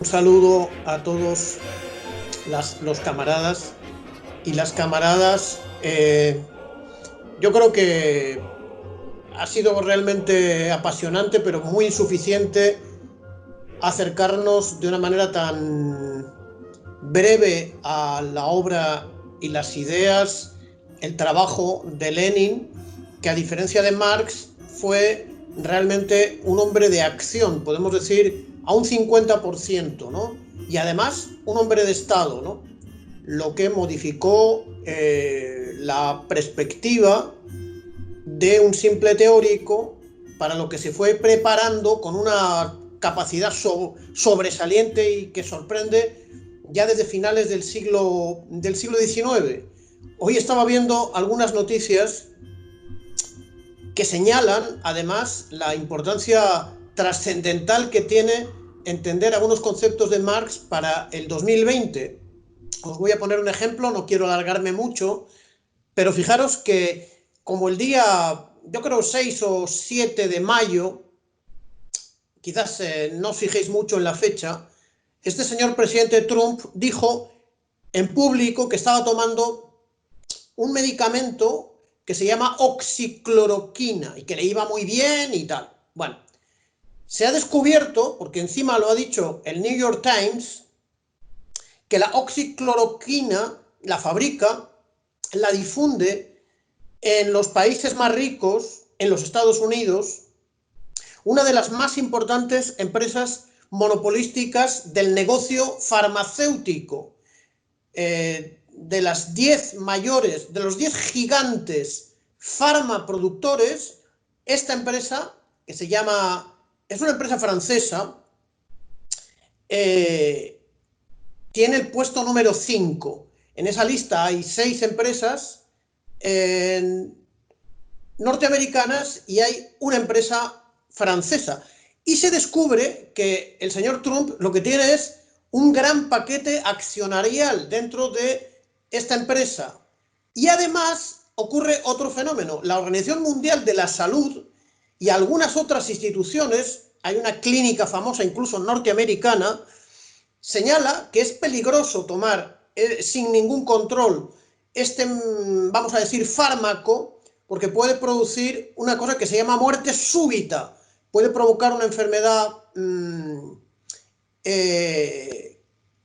Un saludo a todos los camaradas y las camaradas. Yo creo que ha sido realmente apasionante, pero muy insuficiente acercarnos de una manera tan breve a la obra y las ideas, el trabajo de Lenin, que a diferencia de Marx fue realmente un hombre de acción, podemos decir a un 50%, ¿no? Y además un hombre de Estado, ¿no? Lo que modificó la perspectiva de un simple teórico para lo que se fue preparando con una capacidad sobresaliente y que sorprende ya desde finales del siglo XIX. Hoy estaba viendo algunas noticias que señalan además la importancia trascendental que tiene entender algunos conceptos de Marx para el 2020. Os voy a poner un ejemplo, no quiero alargarme mucho, pero fijaros que como el día, yo creo 6 o 7 de mayo, quizás no os fijéis mucho en la fecha, este señor presidente Trump dijo en público que estaba tomando un medicamento que se llama oxicloroquina y que le iba muy bien y tal. Bueno, se ha descubierto, porque encima lo ha dicho el New York Times, que la oxicloroquina la fabrica, la difunde en los países más ricos, en los Estados Unidos, una de las más importantes empresas monopolísticas del negocio farmacéutico. De las 10 mayores, de los 10 gigantes farmaproductores, esta empresa, que se llama, es una empresa francesa, tiene el puesto número 5. En esa lista hay 6 empresas norteamericanas y hay una empresa francesa. Y se descubre que el señor Trump lo que tiene es un gran paquete accionarial dentro de esta empresa. Y además ocurre otro fenómeno. La Organización Mundial de la Salud y algunas otras instituciones, hay una clínica famosa incluso norteamericana, señala que es peligroso tomar sin ningún control este, vamos a decir, fármaco, porque puede producir una cosa que se llama muerte súbita, puede provocar una enfermedad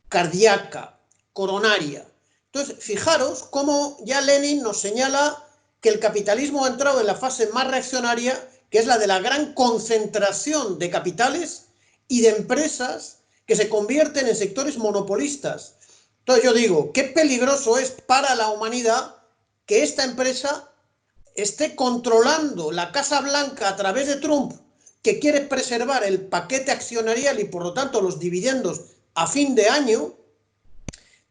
cardíaca, coronaria. Entonces, fijaros cómo ya Lenin nos señala que el capitalismo ha entrado en la fase más reaccionaria, que es la de la gran concentración de capitales y de empresas que se convierten en sectores monopolistas. Entonces yo digo, qué peligroso es para la humanidad que esta empresa esté controlando la Casa Blanca a través de Trump, que quiere preservar el paquete accionarial y por lo tanto los dividendos a fin de año,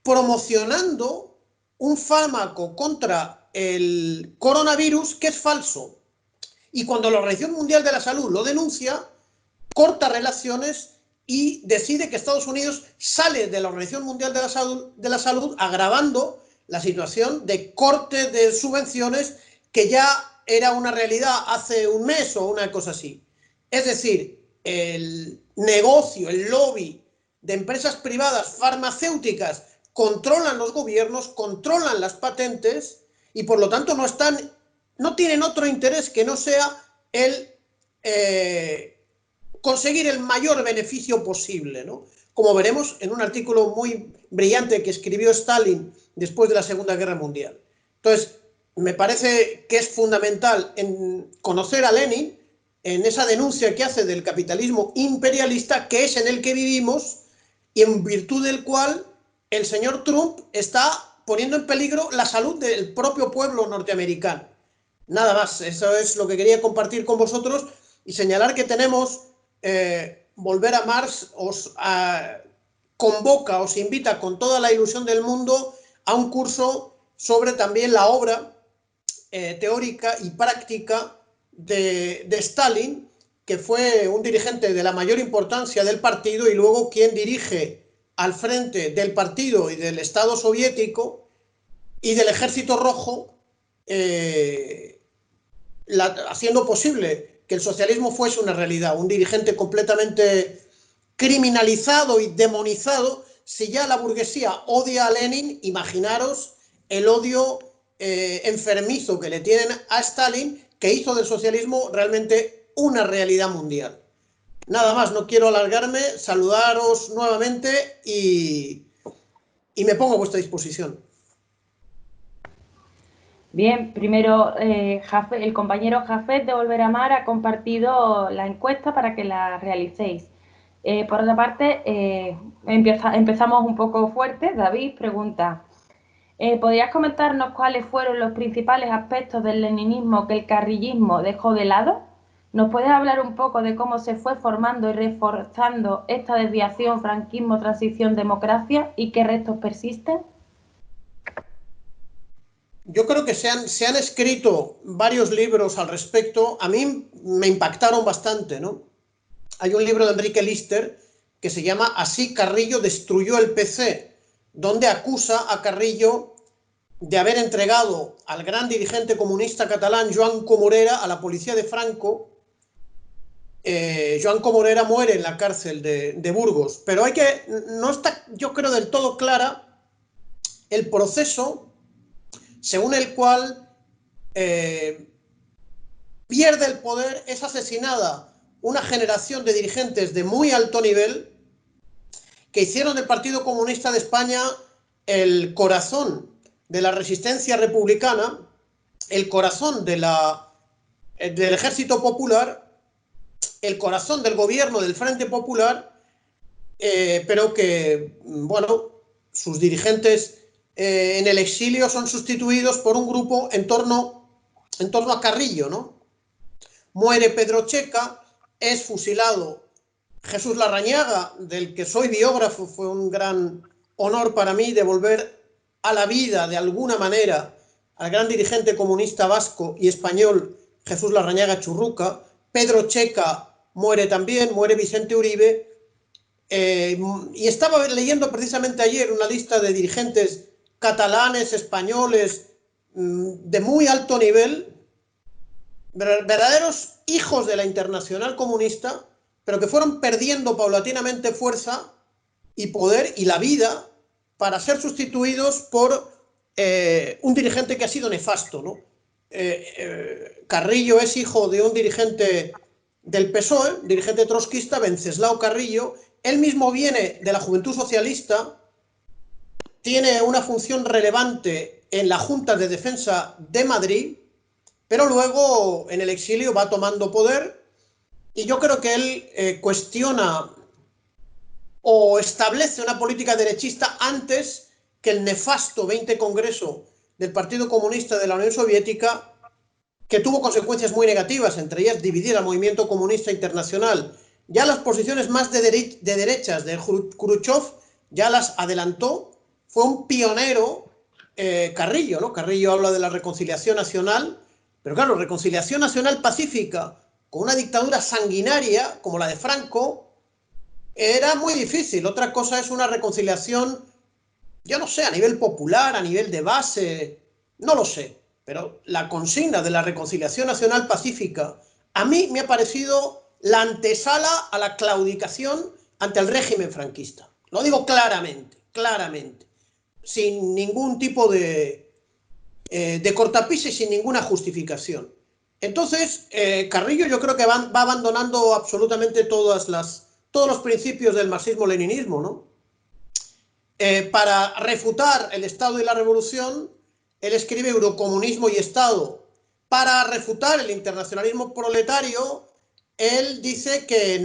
promocionando un fármaco contra el coronavirus que es falso. Y cuando la Organización Mundial de la Salud lo denuncia, corta relaciones y decide que Estados Unidos sale de la Organización Mundial de la Salud, agravando la situación de corte de subvenciones que ya era una realidad hace un mes o una cosa así. Es decir, el negocio, el lobby de empresas privadas farmacéuticas controlan los gobiernos, controlan las patentes y por lo tanto no tienen otro interés que no sea el conseguir el mayor beneficio posible, ¿no? Como veremos en un artículo muy brillante que escribió Stalin después de la Segunda Guerra Mundial. Entonces, me parece que es fundamental conocer a Lenin en esa denuncia que hace del capitalismo imperialista, que es en el que vivimos y en virtud del cual el señor Trump está poniendo en peligro la salud del propio pueblo norteamericano. Nada más, eso es lo que quería compartir con vosotros y señalar que tenemos Volver a Marx os convoca, os invita con toda la ilusión del mundo a un curso sobre también la obra teórica y práctica de Stalin, que fue un dirigente de la mayor importancia del partido y luego quien dirige al frente del partido y del Estado soviético y del Ejército Rojo, haciendo posible que el socialismo fuese una realidad, un dirigente completamente criminalizado y demonizado. Si ya la burguesía odia a Lenin, imaginaros el odio enfermizo que le tienen a Stalin, que hizo del socialismo realmente una realidad mundial. Nada más, no quiero alargarme, saludaros nuevamente y me pongo a vuestra disposición. Bien, primero el compañero Jafet de Volver a Amar ha compartido la encuesta para que la realicéis. Por otra parte, empezamos un poco fuerte. David pregunta, ¿podrías comentarnos cuáles fueron los principales aspectos del leninismo que el carrillismo dejó de lado? ¿Nos puedes hablar un poco de cómo se fue formando y reforzando esta desviación franquismo, transición, democracia y qué restos persisten? Yo creo que se han escrito varios libros al respecto. A mí me impactaron bastante, ¿no? Hay un libro de Enrique Lister que se llama Así Carrillo destruyó el PC, donde acusa a Carrillo de haber entregado al gran dirigente comunista catalán Joan Comorera a la policía de Franco. Joan Comorera muere en la cárcel de Burgos, pero no está, yo creo, del todo clara el proceso según el cual pierde el poder, es asesinada una generación de dirigentes de muy alto nivel que hicieron del Partido Comunista de España el corazón de la resistencia republicana, el corazón del Ejército Popular, el corazón del gobierno del Frente Popular, pero que, bueno, sus dirigentes en el exilio son sustituidos por un grupo en torno a Carrillo, ¿no? Muere Pedro Checa, es fusilado Jesús Larrañaga, del que soy biógrafo. Fue un gran honor para mí devolver a la vida, de alguna manera, al gran dirigente comunista vasco y español Jesús Larrañaga Churruca. Pedro Checa muere también, muere Vicente Uribe. Y estaba leyendo precisamente ayer una lista de dirigentes catalanes, españoles, de muy alto nivel, verdaderos hijos de la Internacional Comunista, pero que fueron perdiendo paulatinamente fuerza y poder y la vida para ser sustituidos por un dirigente que ha sido nefasto, ¿no? Carrillo es hijo de un dirigente del PSOE, dirigente trotskista, Venceslao Carrillo. Él mismo viene de la Juventud Socialista, tiene una función relevante en la Junta de Defensa de Madrid, pero luego en el exilio va tomando poder, y yo creo que él cuestiona o establece una política derechista antes que el nefasto 20 Congreso del Partido Comunista de la Unión Soviética, que tuvo consecuencias muy negativas, entre ellas dividir al movimiento comunista internacional. Ya las posiciones más de derechas de Khrushchev ya las adelantó. Fue un pionero Carrillo, ¿no? Carrillo habla de la reconciliación nacional, pero claro, reconciliación nacional pacífica con una dictadura sanguinaria como la de Franco era muy difícil. Otra cosa es una reconciliación, yo no sé, a nivel popular, a nivel de base, no lo sé, pero la consigna de la reconciliación nacional pacífica a mí me ha parecido la antesala a la claudicación ante el régimen franquista. Lo digo claramente, sin ningún tipo de cortapisa y sin ninguna justificación. Entonces, Carrillo yo creo que va abandonando absolutamente todos los principios del marxismo-leninismo, ¿no? Para refutar el Estado y la Revolución, él escribe Eurocomunismo y Estado. Para refutar el internacionalismo proletario, él dice que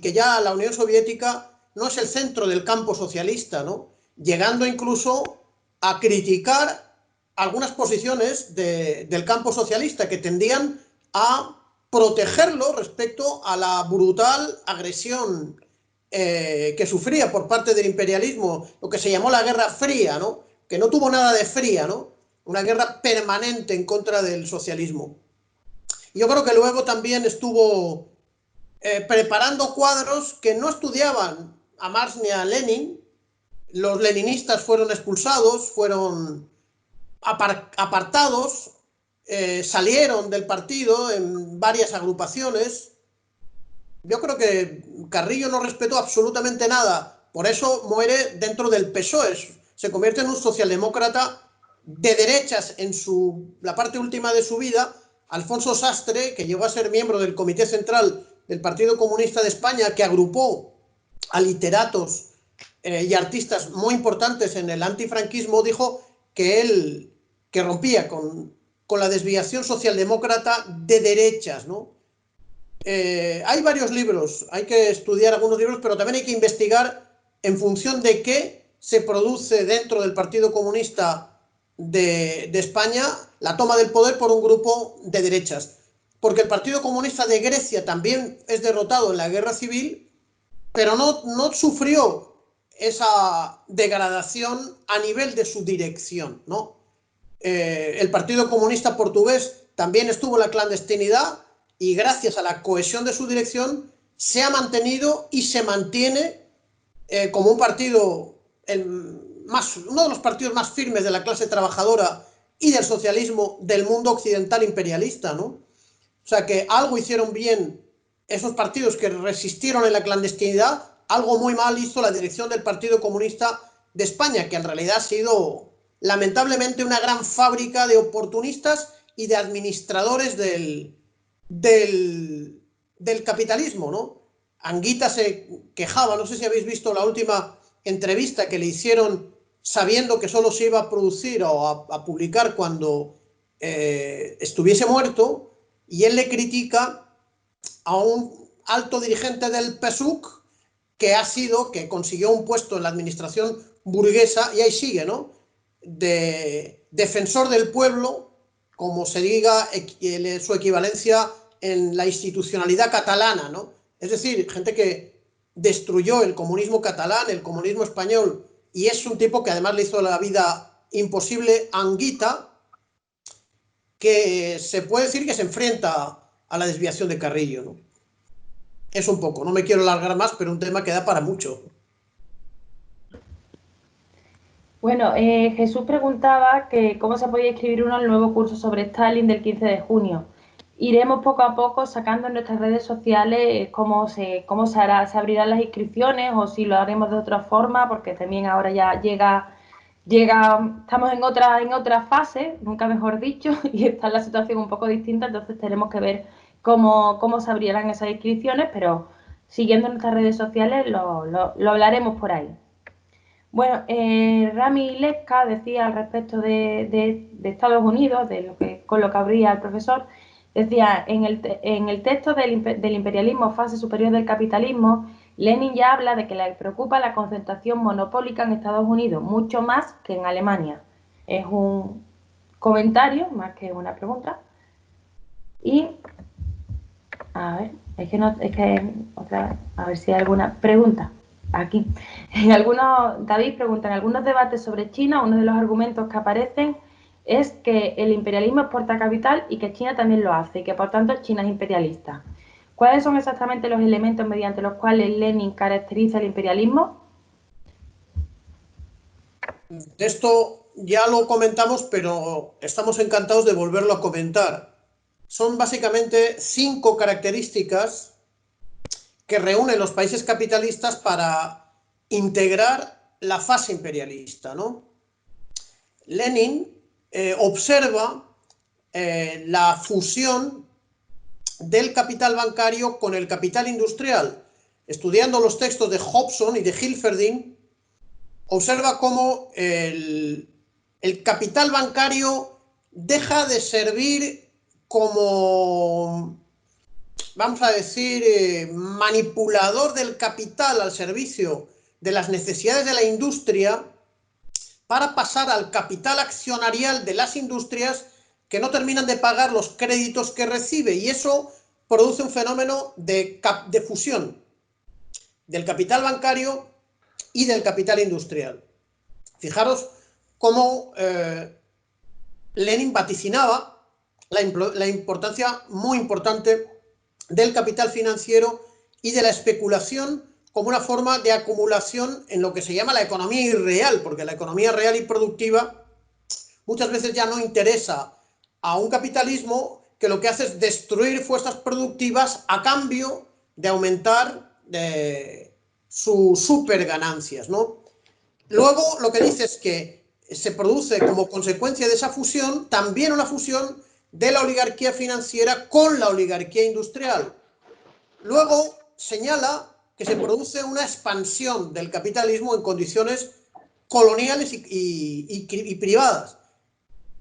que ya la Unión Soviética no es el centro del campo socialista, ¿no? Llegando incluso a criticar algunas posiciones del campo socialista que tendían a protegerlo respecto a la brutal agresión que sufría por parte del imperialismo, lo que se llamó la Guerra Fría, ¿no? Que no tuvo nada de fría, ¿no? Una guerra permanente en contra del socialismo. Yo creo que luego también estuvo preparando cuadros que no estudiaban a Marx ni a Lenin. Los leninistas fueron expulsados, fueron apartados, salieron del partido en varias agrupaciones, Yo creo que Carrillo no respetó absolutamente nada, por eso muere dentro del PSOE, se convierte en un socialdemócrata de derechas en la parte última de su vida. Alfonso Sastre, que llegó a ser miembro del Comité Central del Partido Comunista de España, que agrupó a literatos y artistas muy importantes en el antifranquismo, dijo que él que rompía con la desviación socialdemócrata de derechas, ¿no? Hay varios libros, hay que estudiar algunos libros, pero también hay que investigar en función de qué se produce dentro del Partido Comunista de España la toma del poder por un grupo de derechas. Porque el Partido Comunista de Grecia también es derrotado en la guerra civil, pero no sufrió esa degradación a nivel de su dirección, ¿no? El Partido Comunista Portugués también estuvo en la clandestinidad y gracias a la cohesión de su dirección se ha mantenido y se mantiene como un partido, uno de los partidos más firmes de la clase trabajadora y del socialismo del mundo occidental imperialista, ¿no? O sea que algo hicieron bien esos partidos que resistieron en la clandestinidad, algo muy mal hizo la dirección del Partido Comunista de España, que en realidad ha sido lamentablemente una gran fábrica de oportunistas y de administradores del capitalismo, ¿no? Anguita se quejaba, no sé si habéis visto la última entrevista que le hicieron sabiendo que solo se iba a producir o a publicar cuando estuviese muerto, y él le critica a un alto dirigente del PSUC que consiguió un puesto en la administración burguesa y ahí sigue, ¿no? De defensor del pueblo, como se diga su equivalencia en la institucionalidad catalana, ¿no? Es decir, gente que destruyó el comunismo catalán, el comunismo español, y es un tipo que además le hizo la vida imposible a Anguita, que se puede decir que se enfrenta a la desviación de Carrillo, ¿no? Es un poco, no me quiero alargar más, pero un tema que da para mucho. Bueno, Jesús preguntaba que cómo se podía inscribir uno al nuevo curso sobre Stalin del 15 de junio. Iremos poco a poco sacando en nuestras redes sociales cómo se hará, se abrirán las inscripciones o si lo haremos de otra forma, porque también ahora ya estamos en otra fase, nunca mejor dicho, y está la situación un poco distinta, entonces tenemos que ver cómo se abrirán esas inscripciones, pero siguiendo nuestras redes sociales lo hablaremos por ahí. Bueno, Rami Lezca decía al respecto de Estados Unidos, con lo que abría el profesor, decía, en el texto del imperialismo, fase superior del capitalismo, Lenin ya habla de que le preocupa la concentración monopólica en Estados Unidos, mucho más que en Alemania. Es un comentario más que una pregunta. Y, a ver, a ver si hay alguna pregunta. Aquí. David pregunta, en algunos debates sobre China, uno de los argumentos que aparecen es que el imperialismo exporta capital y que China también lo hace y que por tanto China es imperialista. ¿Cuáles son exactamente los elementos mediante los cuales Lenin caracteriza el imperialismo? De esto ya lo comentamos, pero estamos encantados de volverlo a comentar. Son básicamente 5 características que reúnen los países capitalistas para integrar la fase imperialista, ¿no? Lenin observa la fusión del capital bancario con el capital industrial. Estudiando los textos de Hobson y de Hilferding, observa cómo el capital bancario deja de servir como, vamos a decir, manipulador del capital al servicio de las necesidades de la industria, para pasar al capital accionarial de las industrias que no terminan de pagar los créditos que recibe, y eso produce un fenómeno de fusión del capital bancario y del capital industrial. Fijaros cómo Lenin vaticinaba la importancia muy importante del capital financiero y de la especulación como una forma de acumulación en lo que se llama la economía irreal, porque la economía real y productiva muchas veces ya no interesa a un capitalismo que lo que hace es destruir fuerzas productivas a cambio de aumentar sus superganancias, ¿no? Luego lo que dice es que se produce como consecuencia de esa fusión también una fusión de la oligarquía financiera con la oligarquía industrial. Luego señala que se produce una expansión del capitalismo en condiciones coloniales y privadas.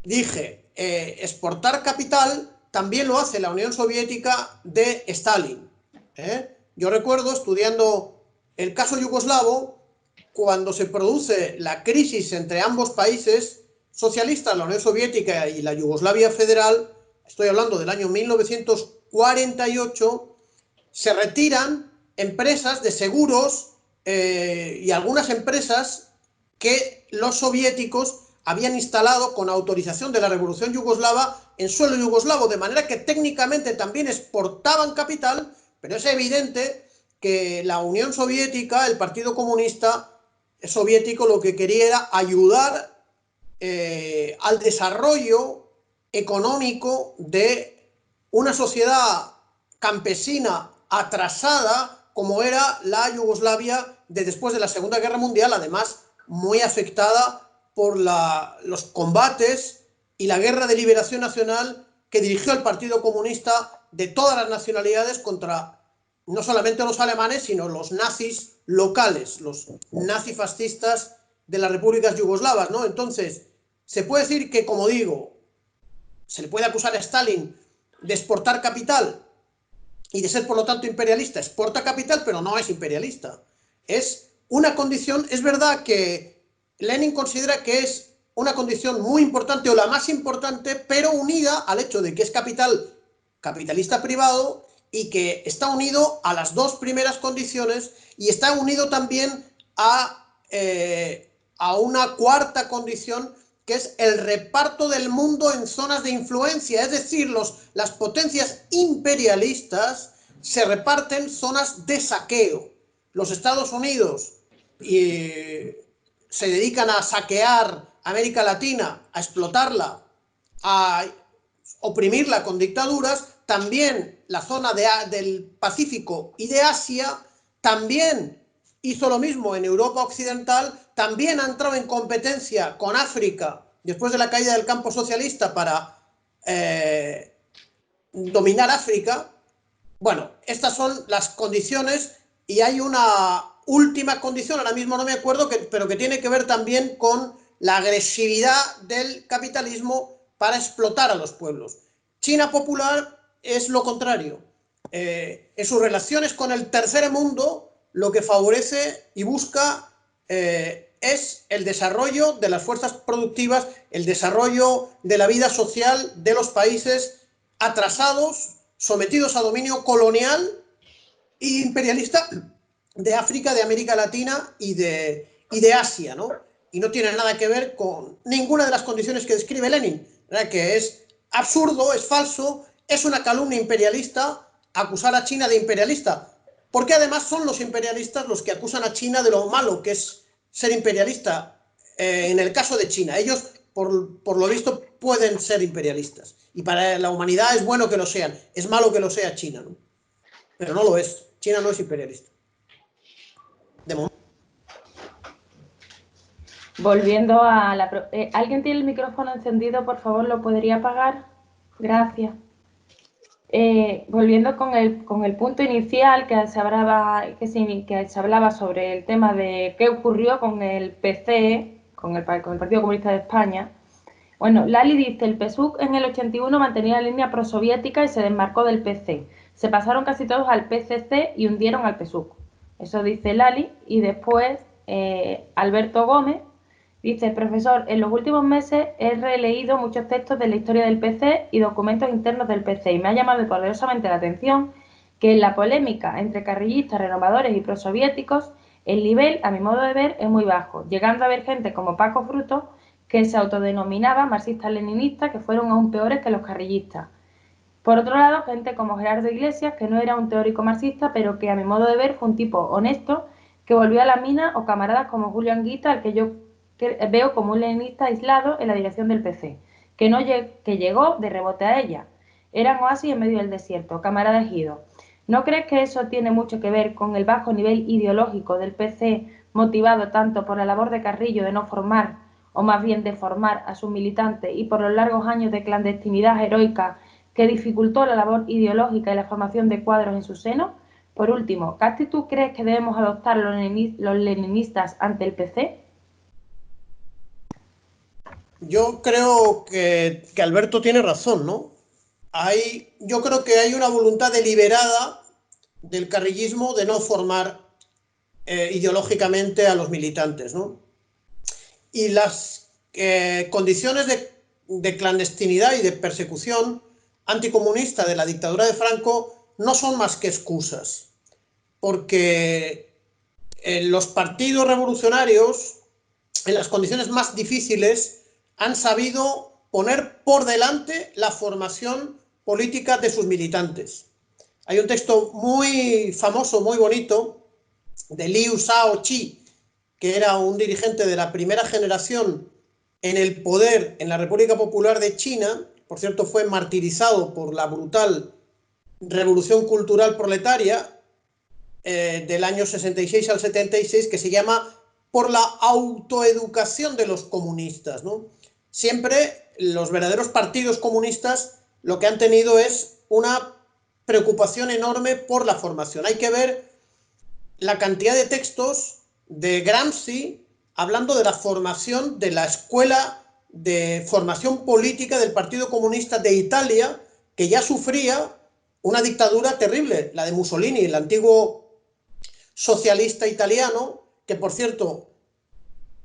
Dije, exportar capital también lo hace la Unión Soviética de Stalin. Yo recuerdo estudiando el caso yugoslavo, cuando se produce la crisis entre ambos países socialistas, la Unión Soviética y la Yugoslavia Federal, estoy hablando del año 1948, se retiran empresas de seguros y algunas empresas que los soviéticos habían instalado con autorización de la Revolución Yugoslava en suelo yugoslavo, de manera que técnicamente también exportaban capital, pero es evidente que la Unión Soviética, el Partido Comunista Soviético, lo que quería era ayudar al desarrollo económico de una sociedad campesina atrasada como era la Yugoslavia de después de la Segunda Guerra Mundial, además muy afectada por los combates y la guerra de liberación nacional que dirigió el Partido Comunista de todas las nacionalidades contra no solamente los alemanes, sino los nazis locales, los nazifascistas de las repúblicas yugoslavas, ¿no? Entonces, se puede decir que, como digo, se le puede acusar a Stalin de exportar capital y de ser, por lo tanto, imperialista. Exporta capital, pero no es imperialista. Es una condición, es verdad que Lenin considera que es una condición muy importante o la más importante, pero unida al hecho de que es capitalista privado y que está unido a las dos primeras condiciones y está unido también a una cuarta condición, que es el reparto del mundo en zonas de influencia, es decir, las potencias imperialistas se reparten zonas de saqueo. Los Estados Unidos se dedican a saquear América Latina, a explotarla, a oprimirla con dictaduras. También la zona del Pacífico y de Asia también hizo lo mismo en Europa Occidental, también ha entrado en competencia con África después de la caída del campo socialista para dominar África. Bueno, estas son las condiciones y hay una última condición, ahora mismo no me acuerdo, pero que tiene que ver también con la agresividad del capitalismo para explotar a los pueblos. China popular es lo contrario. En sus relaciones con el tercer mundo, lo que favorece y busca es el desarrollo de las fuerzas productivas, el desarrollo de la vida social de los países atrasados, sometidos a dominio colonial e imperialista de África, de América Latina y de Asia, ¿no? Y no tiene nada que ver con ninguna de las condiciones que describe Lenin, ¿verdad? Que es absurdo, es falso, es una calumnia imperialista acusar a China de imperialista, porque además son los imperialistas los que acusan a China de lo malo que es ser imperialista. En el caso de China, ellos por lo visto pueden ser imperialistas y para la humanidad es bueno que lo sean, es malo que lo sea China, ¿no? Pero no lo es, China no es imperialista. De momento. Volviendo a la... ¿Alguien tiene el micrófono encendido? Por favor, ¿lo podría apagar? Gracias. Volviendo con el punto inicial que se hablaba sobre el tema de qué ocurrió con el PC, con el Partido Comunista de España. Bueno, Lali dice, el PSUV en el 81 mantenía la línea prosoviética y se desmarcó del PC. Se pasaron casi todos al PCC y hundieron al PSUV. Eso dice Lali. Y después Alberto Gómez dice, profesor, en los últimos meses he releído muchos textos de la historia del PC y documentos internos del PC y me ha llamado poderosamente la atención que en la polémica entre carrillistas, renovadores y prosoviéticos el nivel, a mi modo de ver, es muy bajo, llegando a haber gente como Paco Fruto que se autodenominaba marxistas-leninistas que fueron aún peores que los carrillistas. Por otro lado, gente como Gerardo Iglesias, que no era un teórico marxista, pero que a mi modo de ver fue un tipo honesto que volvió a la mina, o camaradas como Julio Anguita, al que yo veo como un leninista aislado en la dirección del PC, que llegó de rebote a ella. Eran oasis en medio del desierto, camarada Ejido. ¿No crees que eso tiene mucho que ver con el bajo nivel ideológico del PC, motivado tanto por la labor de Carrillo de no formar, o más bien de formar a sus militantes, y por los largos años de clandestinidad heroica que dificultó la labor ideológica y la formación de cuadros en su seno? Por último, ¿qué actitud crees que debemos adoptar los leninistas ante el PC? Yo creo que Alberto tiene razón, ¿no? Yo creo que hay una voluntad deliberada del carrillismo de no formar ideológicamente a los militantes, ¿no? Y las condiciones de clandestinidad y de persecución anticomunista de la dictadura de Franco no son más que excusas, porque los partidos revolucionarios, en las condiciones más difíciles, han sabido poner por delante la formación política de sus militantes. Hay un texto muy famoso, muy bonito, de Liu Shaoqi, que era un dirigente de la primera generación en el poder en la República Popular de China. Por cierto, fue martirizado por la brutal revolución cultural proletaria del año 66 al 76, que se llama Por la autoeducación de los comunistas, ¿no? Siempre los verdaderos partidos comunistas lo que han tenido es una preocupación enorme por la formación. Hay que ver la cantidad de textos de Gramsci hablando de la formación de la escuela de formación política del Partido Comunista de Italia, que ya sufría una dictadura terrible, la de Mussolini, el antiguo socialista italiano, que por cierto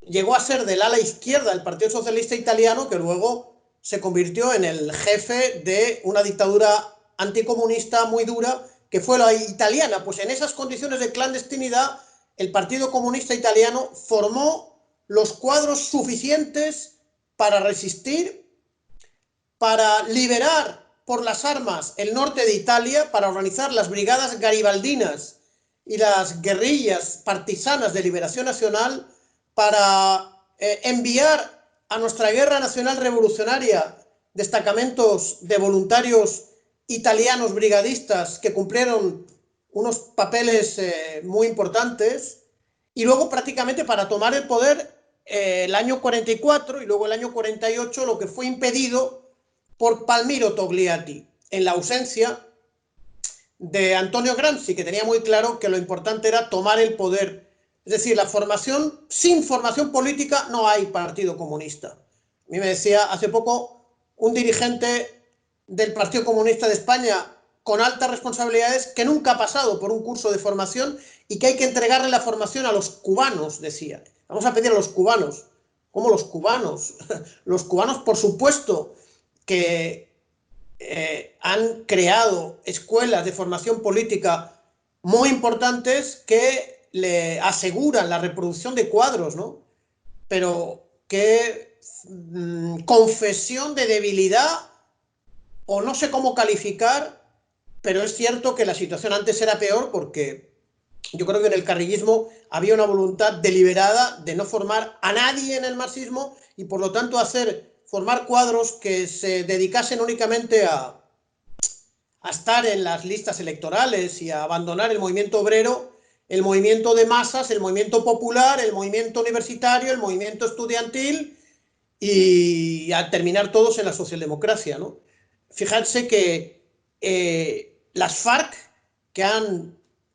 llegó a ser del ala izquierda del Partido Socialista Italiano, que luego se convirtió en el jefe de una dictadura anticomunista muy dura, que fue la italiana. Pues en esas condiciones de clandestinidad, el Partido Comunista Italiano formó los cuadros suficientes para resistir, para liberar por las armas el norte de Italia, para organizar las brigadas garibaldinas y las guerrillas partisanas de liberación nacional, para enviar a nuestra guerra nacional revolucionaria destacamentos de voluntarios italianos brigadistas que cumplieron unos papeles muy importantes, y luego prácticamente para tomar el poder el año 44 y luego el año 48, lo que fue impedido por Palmiro Togliatti, en la ausencia de Antonio Gramsci, que tenía muy claro que lo importante era tomar el poder. Es decir, sin formación política no hay Partido Comunista. A mí me decía hace poco un dirigente del Partido Comunista de España con altas responsabilidades que nunca ha pasado por un curso de formación y que hay que entregarle la formación a los cubanos, decía. Vamos a pedir a los cubanos. ¿Cómo los cubanos? Los cubanos, por supuesto, que han creado escuelas de formación política muy importantes que le aseguran la reproducción de cuadros, ¿no? Pero qué confesión de debilidad, o no sé cómo calificar, pero es cierto que la situación antes era peor, porque yo creo que en el carrillismo había una voluntad deliberada de no formar a nadie en el marxismo y por lo tanto formar cuadros que se dedicasen únicamente a estar en las listas electorales y a abandonar el movimiento obrero, el movimiento de masas, el movimiento popular, el movimiento universitario, el movimiento estudiantil, y a terminar todos en la socialdemocracia, ¿no? Fíjense que las FARC,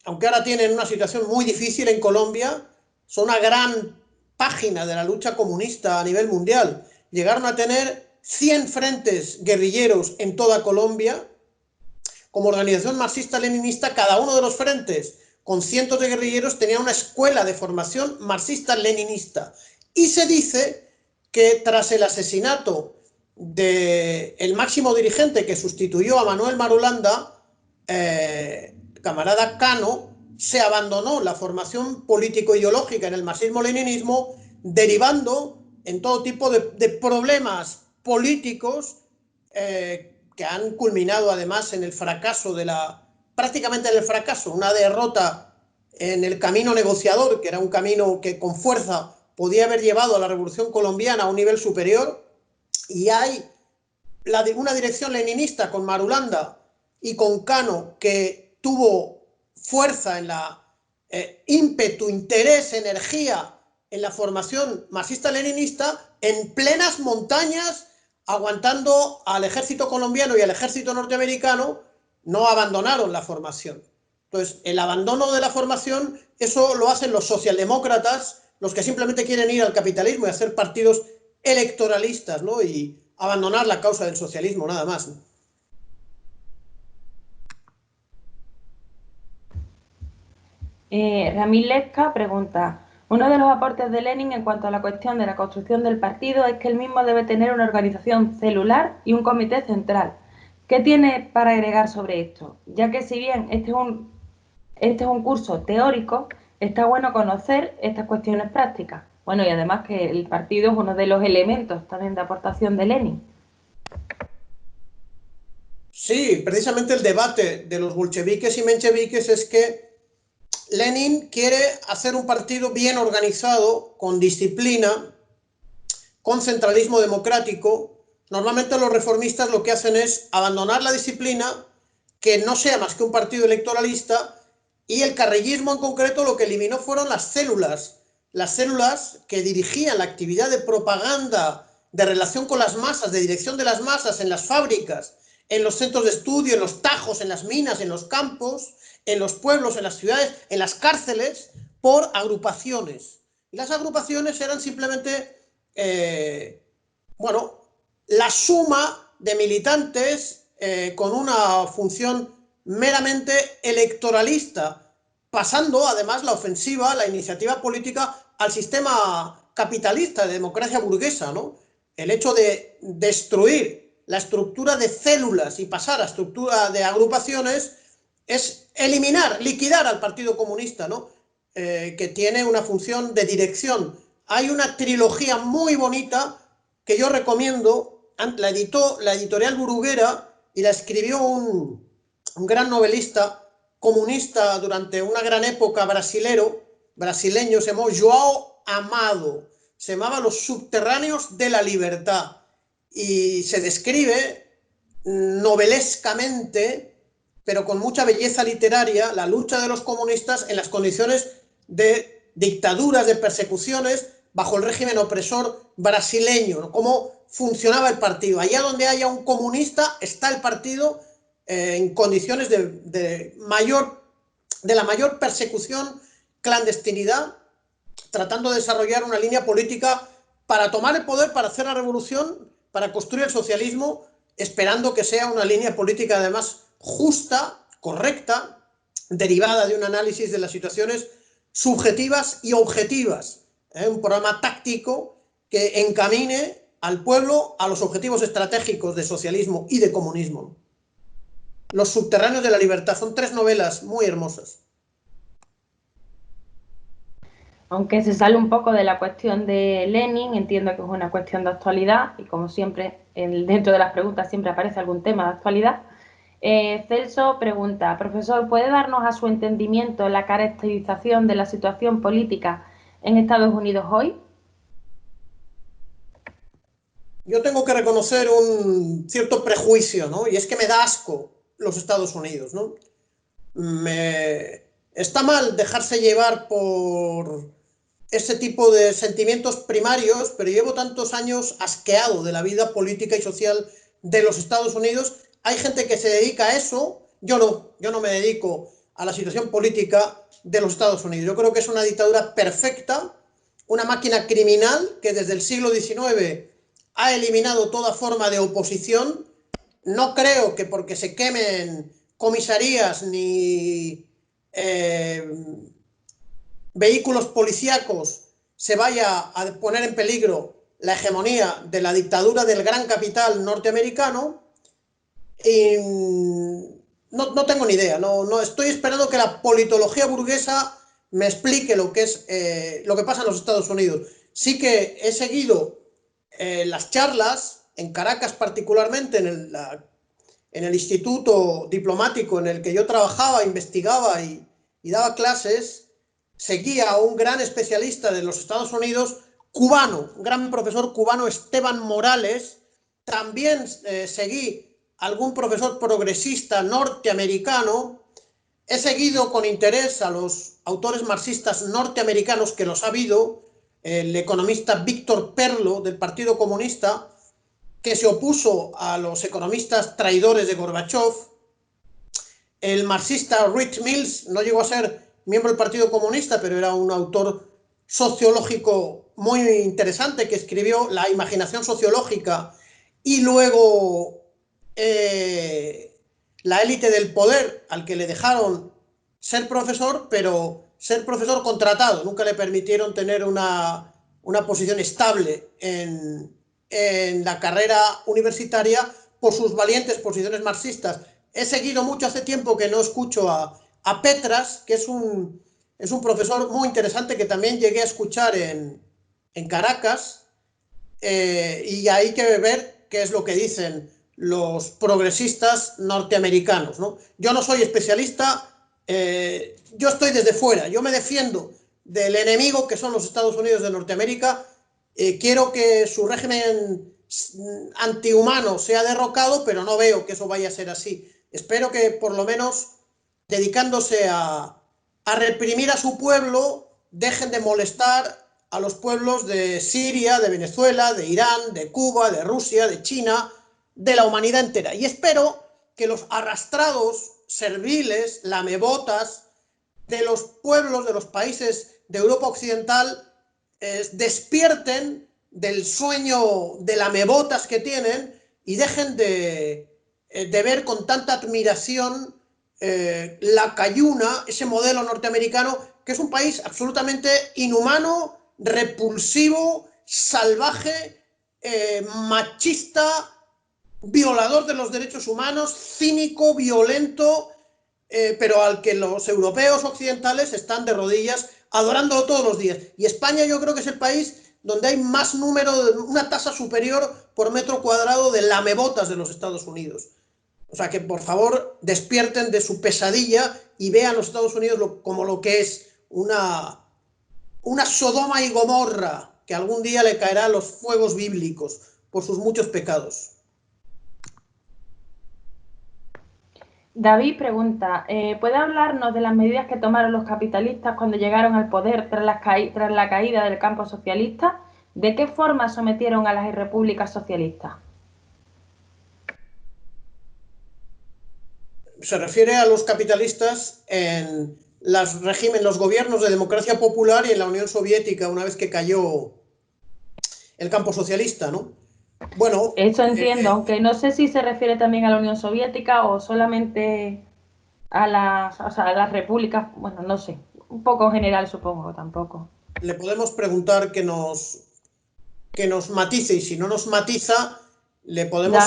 aunque ahora tienen una situación muy difícil en Colombia, son una gran página de la lucha comunista a nivel mundial. Llegaron a tener 100 frentes guerrilleros en toda Colombia. Como organización marxista-leninista, cada uno de los frentes, con cientos de guerrilleros, tenía una escuela de formación marxista-leninista. Y se dice que tras el asesinato del máximo dirigente que sustituyó a Manuel Marulanda, camarada Cano, se abandonó la formación político-ideológica en el marxismo-leninismo, derivando en todo tipo de problemas políticos que han culminado además en el fracaso prácticamente en el fracaso, una derrota en el camino negociador, que era un camino que con fuerza podía haber llevado a la revolución colombiana a un nivel superior. Y hay una dirección leninista con Marulanda y con Cano que tuvo fuerza en la ímpetu, interés, energía en la formación marxista-leninista en plenas montañas, aguantando al ejército colombiano y al ejército norteamericano. No abandonaron la formación. Entonces, el abandono de la formación, eso lo hacen los socialdemócratas, los que simplemente quieren ir al capitalismo y hacer partidos electoralistas, ¿no? Y abandonar la causa del socialismo, nada más, ¿no? Ramil Lesca pregunta: uno de los aportes de Lenin en cuanto a la cuestión de la construcción del partido es que el mismo debe tener una organización celular y un comité central. ¿Qué tiene para agregar sobre esto? Ya que si bien este es un curso teórico, está bueno conocer estas cuestiones prácticas. Bueno, y además que el partido es uno de los elementos también de aportación de Lenin. Sí, precisamente el debate de los bolcheviques y mencheviques es que Lenin quiere hacer un partido bien organizado, con disciplina, con centralismo democrático. Normalmente los reformistas lo que hacen es abandonar la disciplina, que no sea más que un partido electoralista, y el carrillismo en concreto lo que eliminó fueron las células que dirigían la actividad de propaganda, de relación con las masas, de dirección de las masas en las fábricas, en los centros de estudio, en los tajos, en las minas, en los campos, en los pueblos, en las ciudades, en las cárceles, por agrupaciones. Y las agrupaciones eran simplemente, bueno, la suma de militantes con una función meramente electoralista, pasando además la ofensiva, la iniciativa política al sistema capitalista de democracia burguesa, ¿no? El hecho de destruir la estructura de células y pasar a estructura de agrupaciones es eliminar, liquidar al Partido Comunista, ¿no? Que tiene una función de dirección. Hay una trilogía muy bonita que yo recomiendo, la editó la editorial Bruguera y la escribió un gran novelista comunista durante una gran época brasileño, se llamó João Amado, se llamaba Los subterráneos de la libertad, y se describe novelescamente, pero con mucha belleza literaria, la lucha de los comunistas en las condiciones de dictaduras, de persecuciones, bajo el régimen opresor brasileño, ¿no? Cómo funcionaba el partido. Allá donde haya un comunista está el partido en condiciones de la mayor persecución, clandestinidad, tratando de desarrollar una línea política para tomar el poder, para hacer la revolución, para construir el socialismo, esperando que sea una línea política además justa, correcta, derivada de un análisis de las situaciones subjetivas y objetivas, un programa táctico que encamine al pueblo a los objetivos estratégicos de socialismo y de comunismo. Los subterráneos de la libertad, son 3 novelas muy hermosas. Aunque se sale un poco de la cuestión de Lenin, entiendo que es una cuestión de actualidad y como siempre, dentro de las preguntas siempre aparece algún tema de actualidad. Celso pregunta: profesor, ¿puede darnos a su entendimiento la caracterización de la situación política en Estados Unidos hoy? Yo tengo que reconocer un cierto prejuicio, ¿no? Y es que me da asco los Estados Unidos, ¿no? Está mal dejarse llevar por ese tipo de sentimientos primarios, pero llevo tantos años asqueado de la vida política y social de los Estados Unidos. Hay gente que se dedica a eso, yo no me dedico a la situación política de los Estados Unidos. Yo creo que es una dictadura perfecta, una máquina criminal que desde el siglo XIX ha eliminado toda forma de oposición. No creo que porque se quemen comisarías ni vehículos policíacos se vaya a poner en peligro la hegemonía de la dictadura del gran capital norteamericano. Y no tengo ni idea, no estoy esperando que la politología burguesa me explique lo que es lo que pasa en los Estados Unidos. Sí que he seguido las charlas en Caracas, particularmente en el instituto diplomático en el que yo trabajaba, investigaba y daba clases. Seguía a un gran especialista de los Estados Unidos, cubano, un gran profesor cubano, Esteban Morales. También seguí a algún profesor progresista norteamericano, he seguido con interés a los autores marxistas norteamericanos, que los ha habido, el economista Víctor Perlo del Partido Comunista, que se opuso a los economistas traidores de Gorbachev, el marxista Rich Mills, no llegó a ser miembro del Partido Comunista, pero era un autor sociológico muy interesante que escribió La imaginación sociológica y luego La élite del poder, al que le dejaron ser profesor, pero ser profesor contratado. Nunca le permitieron tener una posición estable en la carrera universitaria por sus valientes posiciones marxistas. He seguido mucho, hace tiempo que no escucho a Petras, que es un profesor muy interesante que también llegué a escuchar en Caracas, y hay que ver qué es lo que dicen los progresistas norteamericanos, ¿no? Yo no soy especialista, yo estoy desde fuera, yo me defiendo del enemigo que son los Estados Unidos de Norteamérica. Quiero que su régimen antihumano sea derrocado, pero no veo que eso vaya a ser así. Espero que por lo menos, dedicándose a reprimir a su pueblo, dejen de molestar a los pueblos de Siria, de Venezuela, de Irán, de Cuba, de Rusia, de China, de la humanidad entera. Y espero que los arrastrados, serviles, lamebotas de los pueblos de los países de Europa Occidental despierten del sueño de lamebotas que tienen y dejen de ver con tanta admiración la Cayuna, ese modelo norteamericano, que es un país absolutamente inhumano, repulsivo, salvaje, machista, violador de los derechos humanos, cínico, violento, pero al que los europeos occidentales están de rodillas adorándolo todos los días. Y España, yo creo que es el país donde hay más número, una tasa superior por metro cuadrado de lamebotas de los Estados Unidos. O sea, que por favor despierten de su pesadilla y vean a los Estados Unidos como lo que es una Sodoma y Gomorra, que algún día le caerá a los fuegos bíblicos por sus muchos pecados. David pregunta, ¿puede hablarnos de las medidas que tomaron los capitalistas cuando llegaron al poder tras la caída del campo socialista? ¿De qué forma sometieron a las repúblicas socialistas? Se refiere a los capitalistas en los gobiernos de democracia popular y en la Unión Soviética, una vez que cayó el campo socialista, ¿no? Bueno, eso entiendo, aunque no sé si se refiere también a la Unión Soviética o solamente a las repúblicas, bueno, no sé, un poco en general supongo, tampoco. Le podemos preguntar que nos matice, y si no nos matiza, le podemos...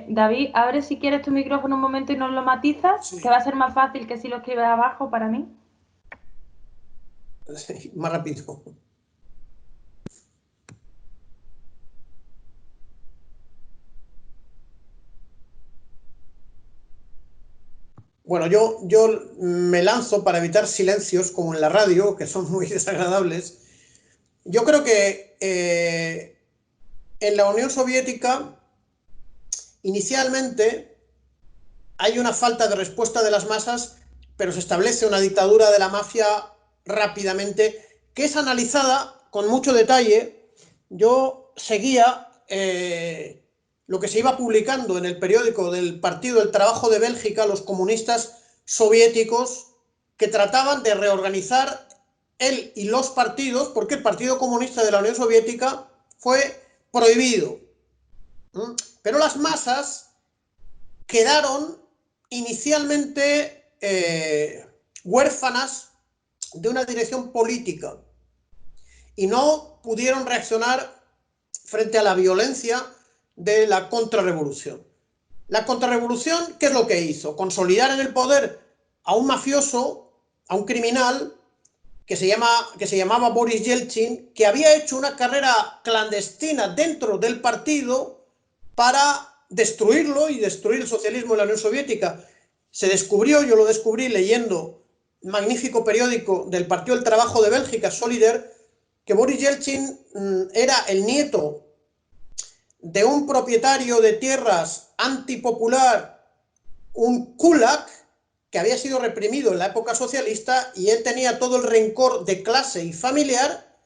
David, abre si quieres tu micrófono un momento y nos lo matizas, sí, que va a ser más fácil que si lo escribes abajo para mí. Sí, más rápido. Bueno, yo me lanzo para evitar silencios, como en la radio, que son muy desagradables. Yo creo que en la Unión Soviética, inicialmente, hay una falta de respuesta de las masas, pero se establece una dictadura de la mafia rápidamente, que es analizada con mucho detalle. Yo seguía lo que se iba publicando en el periódico del Partido del Trabajo de Bélgica, los comunistas soviéticos, que trataban de reorganizar él y los partidos, porque el Partido Comunista de la Unión Soviética fue prohibido. Pero las masas quedaron inicialmente huérfanas de una dirección política y no pudieron reaccionar frente a la violencia de la contrarrevolución. La contrarrevolución, ¿qué es lo que hizo? Consolidar en el poder a un mafioso, a un criminal que se llamaba Boris Yeltsin, que había hecho una carrera clandestina dentro del partido para destruirlo y destruir el socialismo en la Unión Soviética. Se descubrió, yo lo descubrí leyendo un magnífico periódico del Partido del Trabajo de Bélgica, Solidaire, que Boris Yeltsin era el nieto de un propietario de tierras antipopular, un kulak, que había sido reprimido en la época socialista y él tenía todo el rencor de clase y familiar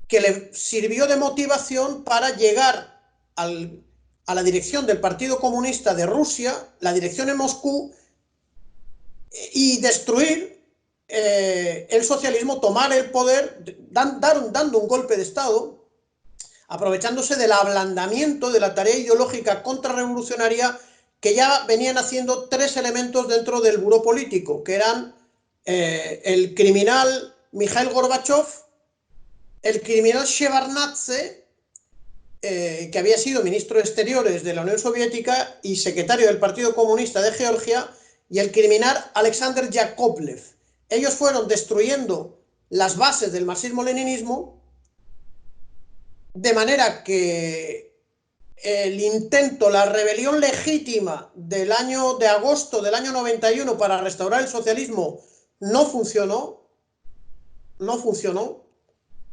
que le sirvió de motivación para llegar a la dirección del Partido Comunista de Rusia, la dirección en Moscú, y destruir el socialismo, tomar el poder, dando un golpe de Estado, aprovechándose del ablandamiento de la tarea ideológica contrarrevolucionaria que ya venían haciendo tres elementos dentro del buró político, que eran el criminal Mikhail Gorbachev, el criminal Shevardnadze, que había sido ministro de Exteriores de la Unión Soviética y secretario del Partido Comunista de Georgia, y el criminal Alexander Yakovlev. Ellos fueron destruyendo las bases del marxismo-leninismo, de manera que el intento, la rebelión legítima de agosto del año 91 para restaurar el socialismo no funcionó,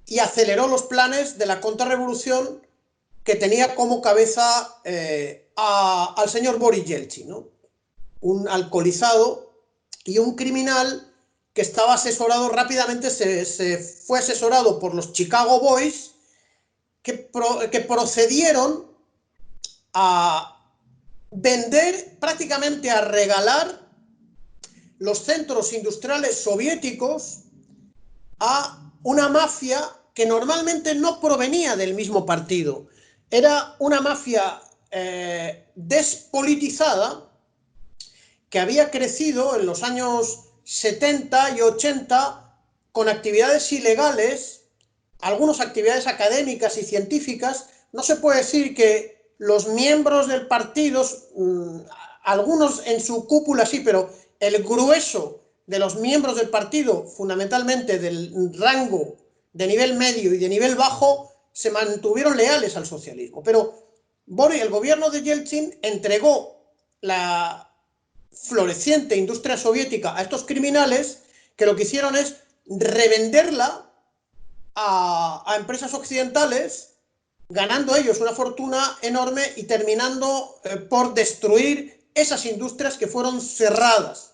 y aceleró los planes de la contrarrevolución que tenía como cabeza al señor Boris Yeltsin, ¿no? Un alcoholizado y un criminal que estaba asesorado rápidamente, se fue asesorado por los Chicago Boys, que procedieron a vender, prácticamente a regalar los centros industriales soviéticos a una mafia que normalmente no provenía del mismo partido. Era una mafia despolitizada que había crecido en los años 70 y 80 con actividades ilegales, algunas actividades académicas y científicas. No se puede decir que los miembros del partido, algunos en su cúpula sí, pero el grueso de los miembros del partido, fundamentalmente del rango de nivel medio y de nivel bajo, se mantuvieron leales al socialismo. Pero el gobierno de Yeltsin entregó la floreciente industria soviética a estos criminales, que lo que hicieron es revenderla a empresas occidentales, ganando ellos una fortuna enorme y terminando por destruir esas industrias que fueron cerradas.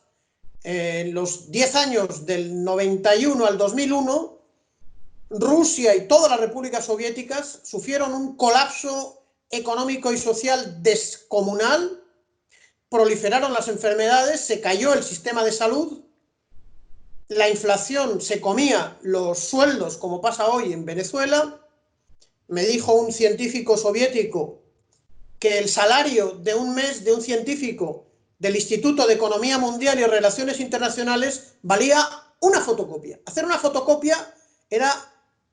En los 10 años del 91 al 2001, Rusia y todas las repúblicas soviéticas sufrieron un colapso económico y social descomunal, proliferaron las enfermedades, se cayó el sistema de salud, la inflación se comía los sueldos, como pasa hoy en Venezuela. Me dijo un científico soviético que el salario de un mes de un científico del Instituto de Economía Mundial y Relaciones Internacionales valía una fotocopia. Hacer una fotocopia era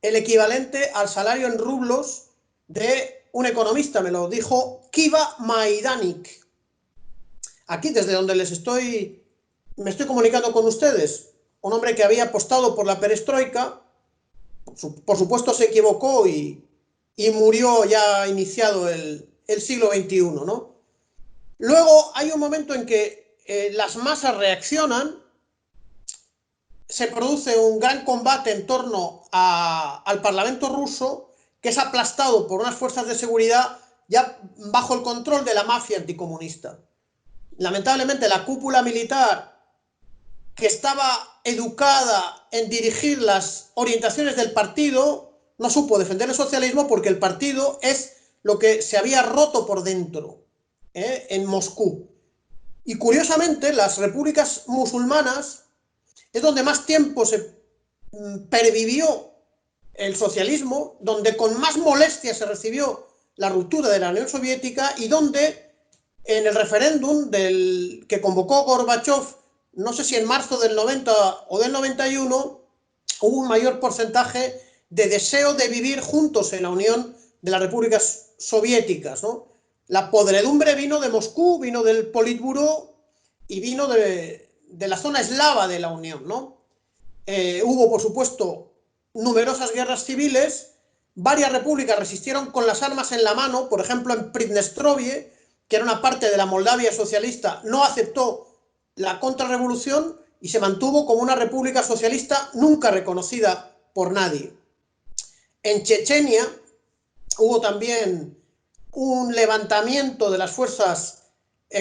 el equivalente al salario en rublos de un economista, me lo dijo Kiva Majdanek. Aquí, desde donde me estoy comunicando con ustedes, un hombre que había apostado por la perestroika, por supuesto se equivocó y murió ya iniciado el siglo XXI, ¿no? Luego hay un momento en que las masas reaccionan, se produce un gran combate en torno al Parlamento ruso, que es aplastado por unas fuerzas de seguridad ya bajo el control de la mafia anticomunista. Lamentablemente la cúpula militar, que estaba educada en dirigir las orientaciones del partido, no supo defender el socialismo, porque el partido es lo que se había roto por dentro en Moscú. Y curiosamente, las repúblicas musulmanas es donde más tiempo se pervivió el socialismo, donde con más molestia se recibió la ruptura de la Unión Soviética, y donde en el referéndum que convocó Gorbachev, no sé si en marzo del 90 o del 91, hubo un mayor porcentaje de deseo de vivir juntos en la Unión de las Repúblicas Soviéticas, ¿no? La podredumbre vino de Moscú, vino del Politburó y vino de la zona eslava de la Unión, ¿no? Hubo, por supuesto, numerosas guerras civiles, varias repúblicas resistieron con las armas en la mano. Por ejemplo, en Pridnestrovie, que era una parte de la Moldavia socialista, no aceptó la contrarrevolución y se mantuvo como una república socialista nunca reconocida por nadie. En Chechenia hubo también un levantamiento de las fuerzas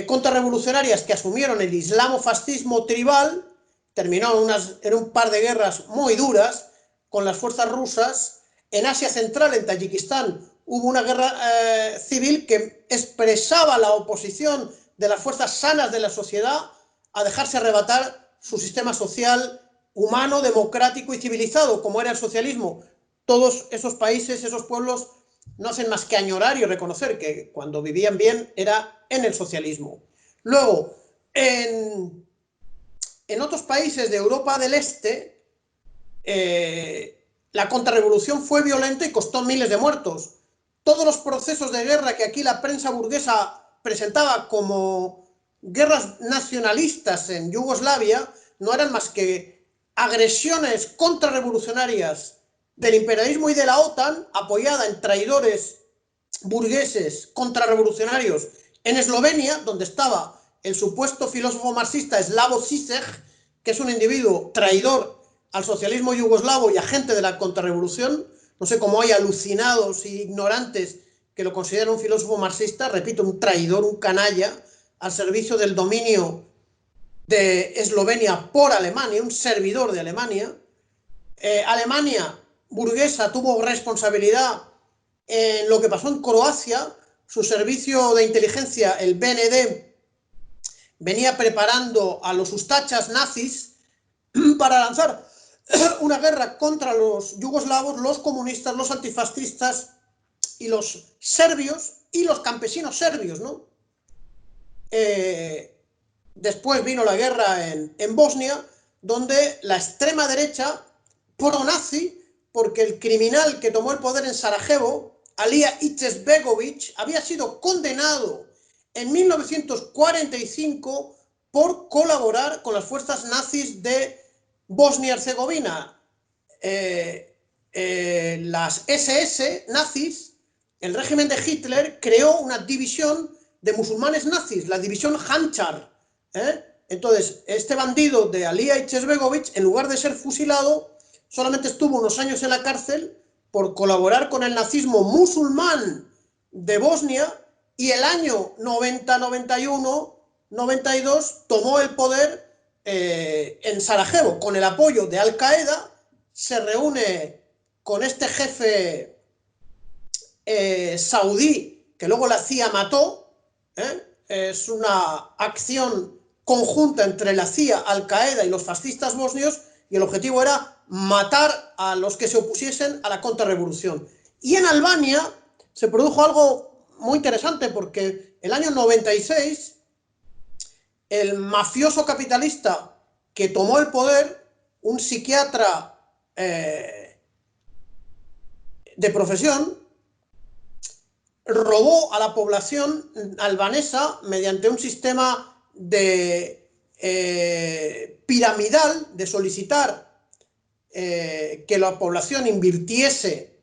contrarrevolucionarias que asumieron el islamofascismo tribal, terminó en un par de guerras muy duras con las fuerzas rusas. En Asia Central, en Tayikistán, hubo una guerra civil que expresaba la oposición de las fuerzas sanas de la sociedad a dejarse arrebatar su sistema social humano, democrático y civilizado, como era el socialismo. Todos esos países, esos pueblos, no hacen más que añorar y reconocer que cuando vivían bien era en el socialismo. Luego, en otros países de Europa del Este, la contrarrevolución fue violenta y costó miles de muertos. Todos los procesos de guerra que aquí la prensa burguesa presentaba como guerras nacionalistas en Yugoslavia no eran más que agresiones contrarrevolucionarias del imperialismo y de la OTAN, apoyada en traidores burgueses contrarrevolucionarios en Eslovenia, donde estaba el supuesto filósofo marxista Slavoj Žižek, que es un individuo traidor al socialismo yugoslavo y agente de la contrarrevolución. No sé cómo hay alucinados e ignorantes que lo consideran un filósofo marxista, repito, un traidor, un canalla, al servicio del dominio de Eslovenia por Alemania, un servidor de Alemania. Alemania burguesa tuvo responsabilidad en lo que pasó en Croacia. Su servicio de inteligencia, el BND, venía preparando a los ustachas nazis para lanzar una guerra contra los yugoslavos, los comunistas, los antifascistas y los serbios y los campesinos serbios, ¿no? Después vino la guerra en Bosnia, donde la extrema derecha pro-nazi, porque el criminal que tomó el poder en Sarajevo, Alija Izetbegović, había sido condenado en 1945 por colaborar con las fuerzas nazis de Bosnia-Herzegovina. Las SS nazis, el régimen de Hitler, creó una división de musulmanes nazis, la división Handschar. Entonces, este bandido de Alija Izetbegović, en lugar de ser fusilado, solamente estuvo unos años en la cárcel por colaborar con el nazismo musulmán de Bosnia, y el año 90, 91, 92 tomó el poder en Sarajevo con el apoyo de Al Qaeda. Se reúne con este jefe saudí que luego la CIA mató. Es una acción conjunta entre la CIA, Al Qaeda y los fascistas bosnios, y el objetivo era matar a los que se opusiesen a la contrarrevolución. Y en Albania se produjo algo muy interesante, porque el año 96 el mafioso capitalista que tomó el poder, un psiquiatra de profesión, robó a la población albanesa mediante un sistema de piramidal, de solicitar que la población invirtiese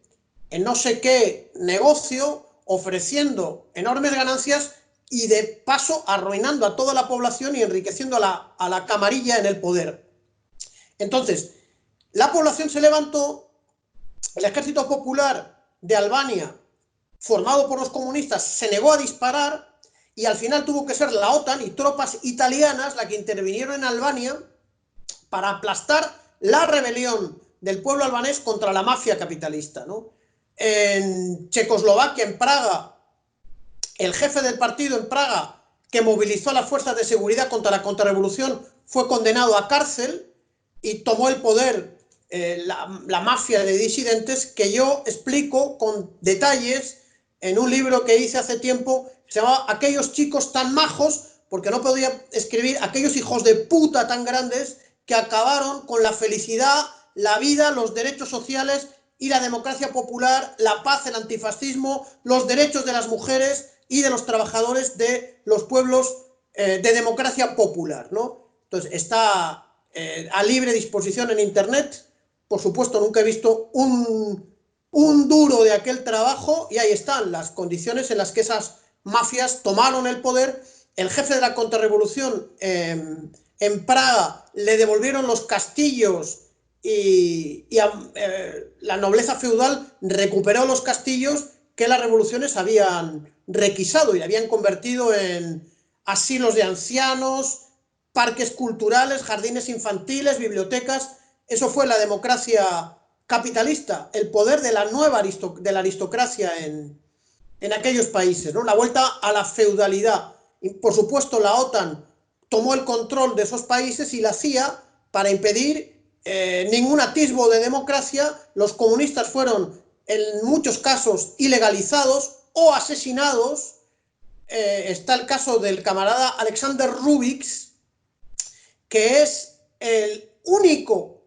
en no sé qué negocio, ofreciendo enormes ganancias y de paso arruinando a toda la población y enriqueciendo a la camarilla en el poder. Entonces, la población se levantó, el ejército popular de Albania, formado por los comunistas, se negó a disparar, y al final tuvo que ser la OTAN y tropas italianas las que intervinieron en Albania para aplastar la rebelión del pueblo albanés contra la mafia capitalista, ¿no? En Checoslovaquia, en Praga, el jefe del partido en Praga, que movilizó a las fuerzas de seguridad contra la contrarrevolución, fue condenado a cárcel y tomó el poder la mafia de disidentes, que yo explico con detalles en un libro que hice hace tiempo, se llamaba Aquellos chicos tan majos, porque no podía escribir aquellos hijos de puta tan grandes que acabaron con la felicidad, la vida, los derechos sociales y la democracia popular, la paz, el antifascismo, los derechos de las mujeres y de los trabajadores de los pueblos de democracia popular, ¿no? Entonces, está a libre disposición en internet. Por supuesto, nunca he visto un duro de aquel trabajo, y ahí están las condiciones en las que esas mafias tomaron el poder. El jefe de la contrarrevolución en Praga le devolvieron los castillos, y la nobleza feudal recuperó los castillos que las revoluciones habían requisado y habían convertido en asilos de ancianos, parques culturales, jardines infantiles, bibliotecas. Eso fue la democracia capitalista, el poder de la nueva de la aristocracia en aquellos países, ¿no? La vuelta a la feudalidad. Y, por supuesto, la OTAN tomó el control de esos países y la CIA, para impedir ningún atisbo de democracia, los comunistas fueron en muchos casos ilegalizados o asesinados. Está el caso del camarada Alexander Rubiks, que es el único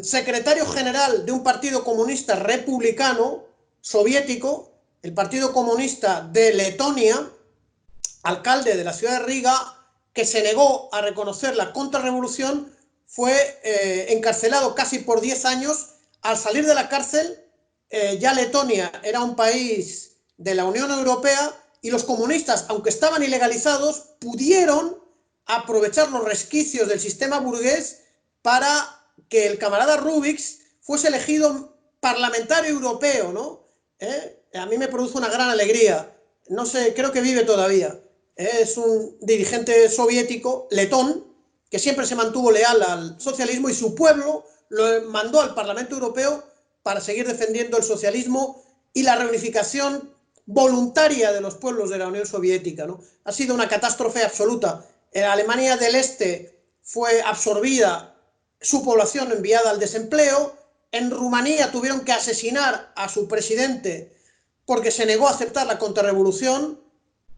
secretario general de un partido comunista republicano soviético, el Partido Comunista de Letonia, alcalde de la ciudad de Riga, que se negó a reconocer la contrarrevolución, fue encarcelado casi por 10 años. Al salir de la cárcel, ya Letonia era un país de la Unión Europea y los comunistas, aunque estaban ilegalizados, pudieron aprovechar los resquicios del sistema burgués para que el camarada Rubiks fuese elegido parlamentario europeo, ¿no? A mí me produce una gran alegría. No sé, creo que vive todavía. Es un dirigente soviético, letón, que siempre se mantuvo leal al socialismo, y su pueblo lo mandó al Parlamento Europeo para seguir defendiendo el socialismo y la reunificación voluntaria de los pueblos de la Unión Soviética, ¿no? Ha sido una catástrofe absoluta. En Alemania del Este fue absorbida, su población enviada al desempleo. En Rumanía tuvieron que asesinar a su presidente porque se negó a aceptar la contrarrevolución.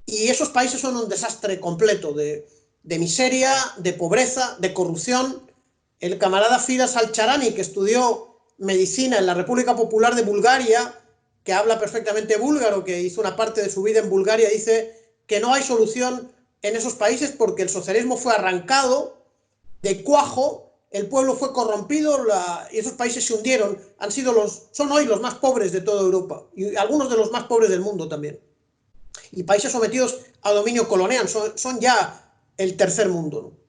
Y esos países son un desastre completo de miseria, de pobreza, de corrupción. El camarada Firas Alcharani, que estudió medicina en la República Popular de Bulgaria, que habla perfectamente búlgaro, que hizo una parte de su vida en Bulgaria, dice que no hay solución en esos países porque el socialismo fue arrancado de cuajo, el pueblo fue corrompido y esos países se hundieron. Son hoy los más pobres de toda Europa y algunos de los más pobres del mundo también. Y países sometidos a dominio colonial, son ya el tercer mundo, ¿no?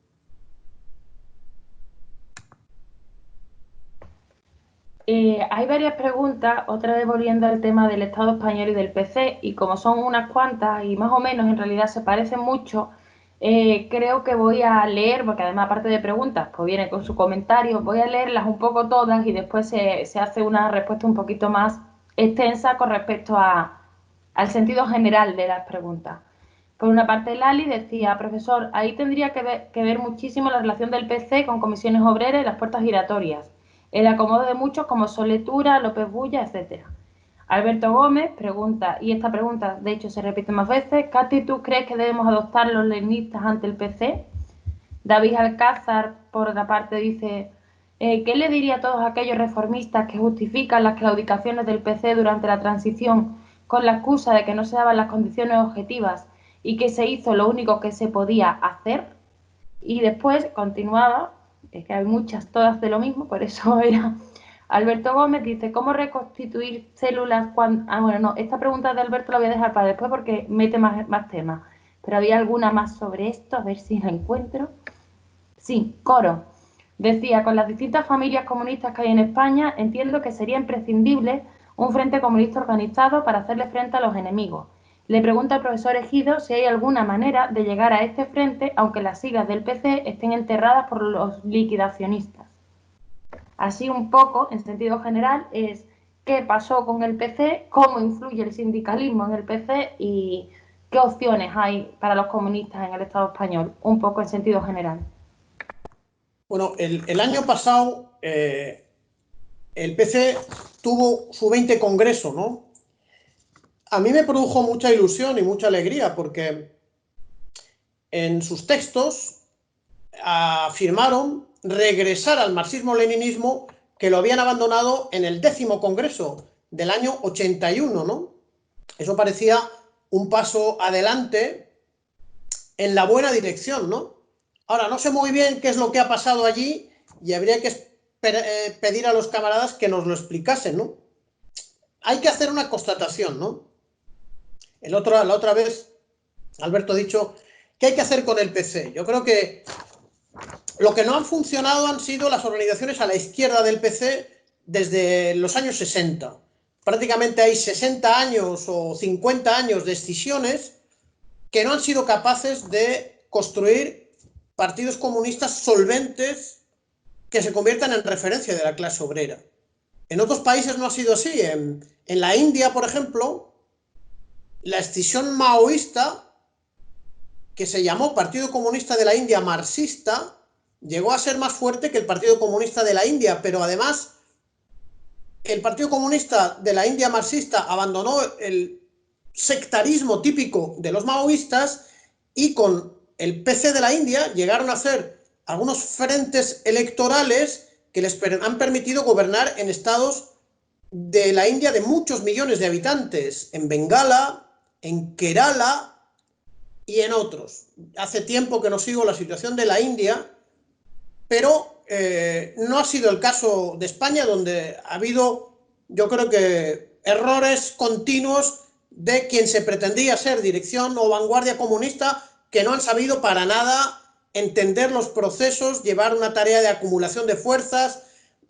Hay varias preguntas, otra vez volviendo al tema del Estado español y del PC, y como son unas cuantas y más o menos en realidad se parecen mucho, creo que voy a leer, porque además aparte de preguntas, pues viene con su comentario, voy a leerlas un poco todas y después se hace una respuesta un poquito más extensa con respecto al sentido general de las preguntas. Por una parte, Lali decía, profesor, ahí tendría que ver muchísimo la relación del PC con comisiones obreras y las puertas giratorias, el acomodo de muchos como Soletura, López Bulla, etc. Alberto Gómez pregunta, y esta pregunta de hecho se repite más veces, Katy, ¿tú crees que debemos adoptar los leninistas ante el PC? David Alcázar, por otra parte, dice, ¿qué le diría a todos aquellos reformistas que justifican las claudicaciones del PC durante la transición con la excusa de que no se daban las condiciones objetivas y que se hizo lo único que se podía hacer? Y después continuaba, es que hay muchas, todas de lo mismo, por eso era... Alberto Gómez dice, ¿cómo reconstituir células cuando...? Ah, bueno, no, esta pregunta de Alberto la voy a dejar para después porque mete más temas. Pero había alguna más sobre esto, a ver si la encuentro. Sí, Coro. Decía, con las distintas familias comunistas que hay en España, entiendo que sería imprescindible un frente comunista organizado para hacerle frente a los enemigos. Le pregunta al profesor Ejido si hay alguna manera de llegar a este frente, aunque las siglas del PC estén enterradas por los liquidacionistas. Así un poco, en sentido general, es qué pasó con el PC, cómo influye el sindicalismo en el PC y qué opciones hay para los comunistas en el Estado español, un poco en sentido general. Bueno, el año pasado el PC tuvo su 20 congreso, ¿no? A mí me produjo mucha ilusión y mucha alegría porque en sus textos afirmaron regresar al marxismo-leninismo que lo habían abandonado en el 10º congreso del año 81, ¿no? Eso parecía un paso adelante en la buena dirección, ¿no? Ahora, no sé muy bien qué es lo que ha pasado allí y habría que pedir a los camaradas que nos lo explicasen, ¿no? Hay que hacer una constatación, ¿no? La otra vez, Alberto ha dicho, ¿qué hay que hacer con el PC? Yo creo que lo que no han funcionado han sido las organizaciones a la izquierda del PC desde los años 60. Prácticamente hay 60 años o 50 años de escisiones que no han sido capaces de construir partidos comunistas solventes que se conviertan en referencia de la clase obrera. En otros países no ha sido así. En la India, por ejemplo, la escisión maoísta, que se llamó Partido Comunista de la India marxista, llegó a ser más fuerte que el Partido Comunista de la India, pero además el Partido Comunista de la India marxista abandonó el sectarismo típico de los maoístas y con el PC de la India llegaron a hacer algunos frentes electorales que les han permitido gobernar en estados de la India de muchos millones de habitantes, en Bengala, en Kerala y en otros. Hace tiempo que no sigo la situación de la India, pero no ha sido el caso de España, donde ha habido, yo creo que, errores continuos de quien se pretendía ser dirección o vanguardia comunista, que no han sabido para nada entender los procesos, llevar una tarea de acumulación de fuerzas,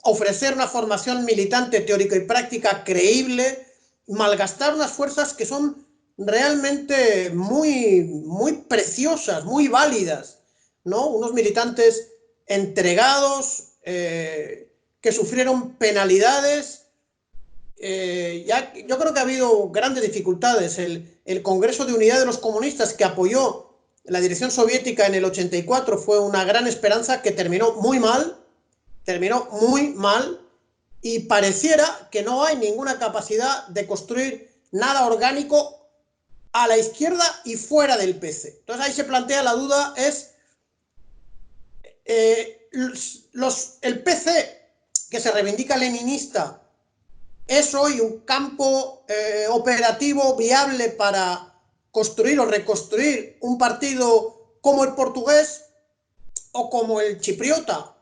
ofrecer una formación militante teórica y práctica creíble, malgastar unas fuerzas que son realmente muy preciosas, muy válidas, ¿no? Unos militantes entregados, que sufrieron penalidades. Yo creo que ha habido grandes dificultades. El Congreso de Unidad de los Comunistas, que apoyó la dirección soviética en el 84, fue una gran esperanza que terminó muy mal, y pareciera que no hay ninguna capacidad de construir nada orgánico a la izquierda y fuera del PC. Entonces ahí se plantea la duda, es el PC, que se reivindica leninista, ¿es hoy un campo operativo viable para construir o reconstruir un partido como el portugués o como el chipriota,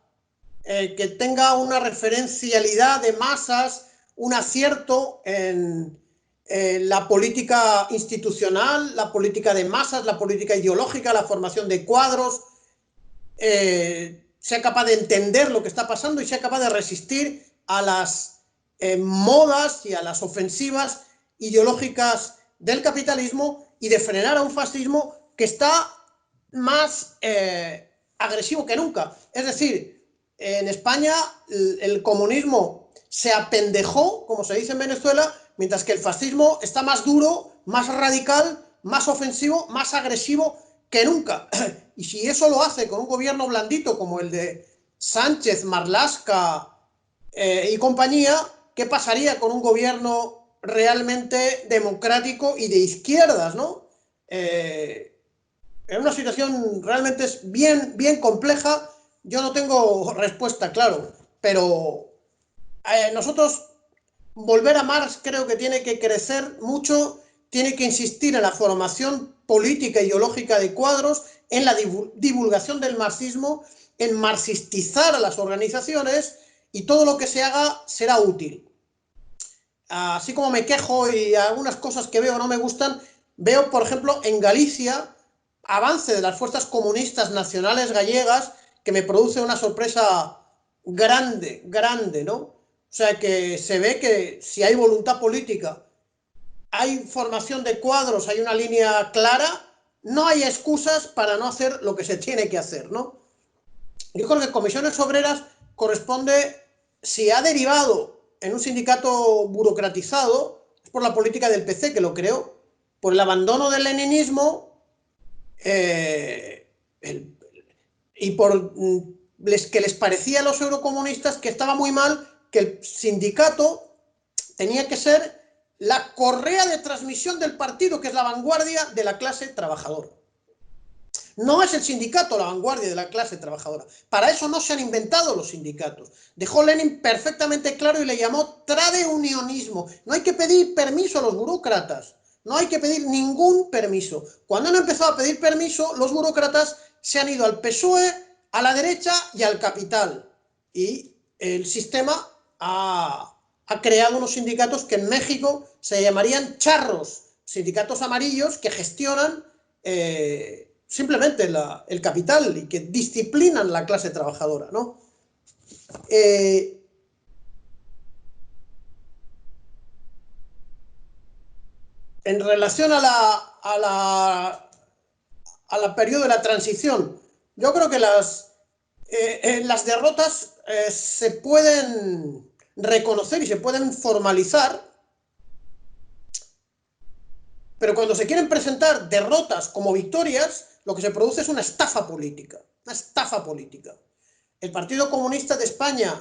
que tenga una referencialidad de masas, un acierto en la política institucional, la política de masas, la política ideológica, la formación de cuadros, sea capaz de entender lo que está pasando y sea capaz de resistir a las modas y a las ofensivas ideológicas del capitalismo y de frenar a un fascismo que está más agresivo que nunca. Es decir, en España el comunismo se apendejó, como se dice en Venezuela, mientras que el fascismo está más duro, más radical, más ofensivo, más agresivo que nunca. Y si eso lo hace con un gobierno blandito como el de Sánchez, Marlaska y compañía, ¿qué pasaría con un gobierno realmente democrático y de izquierdas, ¿no? En una situación realmente es bien compleja. Yo no tengo respuesta, claro, pero nosotros, volver a Marx, creo que tiene que crecer mucho, tiene que insistir en la formación política e ideológica de cuadros, en la divulgación del marxismo, en marxistizar a las organizaciones, y todo lo que se haga será útil. Así como me quejo y algunas cosas que veo no me gustan, veo, por ejemplo, en Galicia, avance de las fuerzas comunistas nacionales gallegas que me produce una sorpresa grande, ¿no? O sea, que se ve que si hay voluntad política, hay formación de cuadros, hay una línea clara, no hay excusas para no hacer lo que se tiene que hacer, ¿no? Yo creo que Comisiones Obreras corresponde, si ha derivado en un sindicato burocratizado, es por la política del PC, que lo creó, por el abandono del leninismo, y por que les parecía a los eurocomunistas que estaba muy mal que el sindicato tenía que ser la correa de transmisión del partido, que es la vanguardia de la clase trabajadora. No es el sindicato la vanguardia de la clase trabajadora. Para eso no se han inventado los sindicatos. Dejó Lenin perfectamente claro y le llamó tradeunionismo. No hay que pedir permiso a los burócratas. No hay que pedir ningún permiso. Cuando han empezado a pedir permiso, los burócratas se han ido al PSOE, a la derecha y al capital. Y el sistema ha creado unos sindicatos que en México se llamarían charros, sindicatos amarillos que gestionan simplemente el capital y que disciplinan la clase trabajadora, ¿no? En relación a al periodo de la transición. Yo creo que las derrotas se pueden reconocer y se pueden formalizar, pero cuando se quieren presentar derrotas como victorias, lo que se produce es una estafa política, una estafa política. El Partido Comunista de España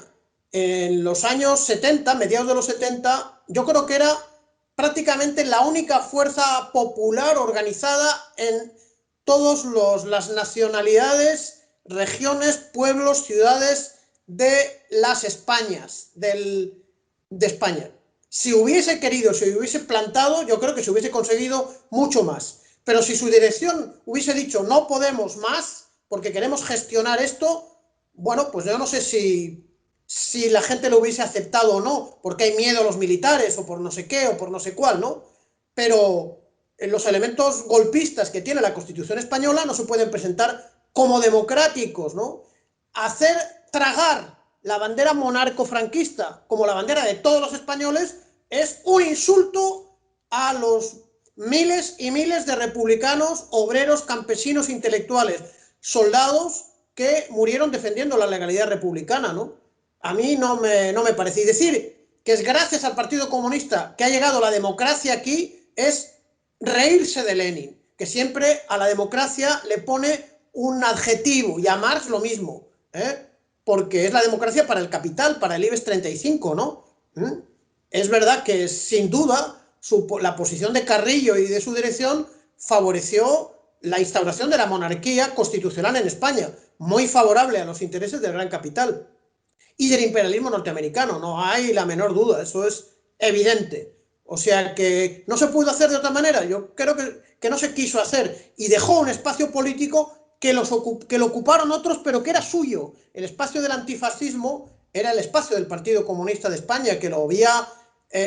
en los años 70, mediados de los 70, yo creo que era prácticamente la única fuerza popular organizada en todas las nacionalidades, regiones, pueblos, ciudades de las Españas, de España. Si hubiese querido, si hubiese plantado, yo creo que se hubiese conseguido mucho más. Pero si su dirección hubiese dicho no podemos más, porque queremos gestionar esto, bueno, pues yo no sé si la gente lo hubiese aceptado o no, porque hay miedo a los militares, o por no sé qué, o por no sé cuál, ¿no? Pero los elementos golpistas que tiene la Constitución española no se pueden presentar como democráticos, ¿no? Hacer tragar la bandera monarco-franquista como la bandera de todos los españoles es un insulto a los miles y miles de republicanos, obreros, campesinos, intelectuales, soldados que murieron defendiendo la legalidad republicana, ¿no? A mí no me parece. Y decir que es gracias al Partido Comunista que ha llegado la democracia aquí es reírse de Lenin, que siempre a la democracia le pone un adjetivo, y a Marx lo mismo, porque es la democracia para el capital, para el IBEX 35, ¿no? Es verdad que sin duda la posición de Carrillo y de su dirección favoreció la instauración de la monarquía constitucional en España, muy favorable a los intereses del gran capital y del imperialismo norteamericano, no hay la menor duda, eso es evidente. O sea que no se pudo hacer de otra manera, yo creo que no se quiso hacer, y dejó un espacio político que lo ocuparon otros, pero que era suyo. El espacio del antifascismo era el espacio del Partido Comunista de España, que lo había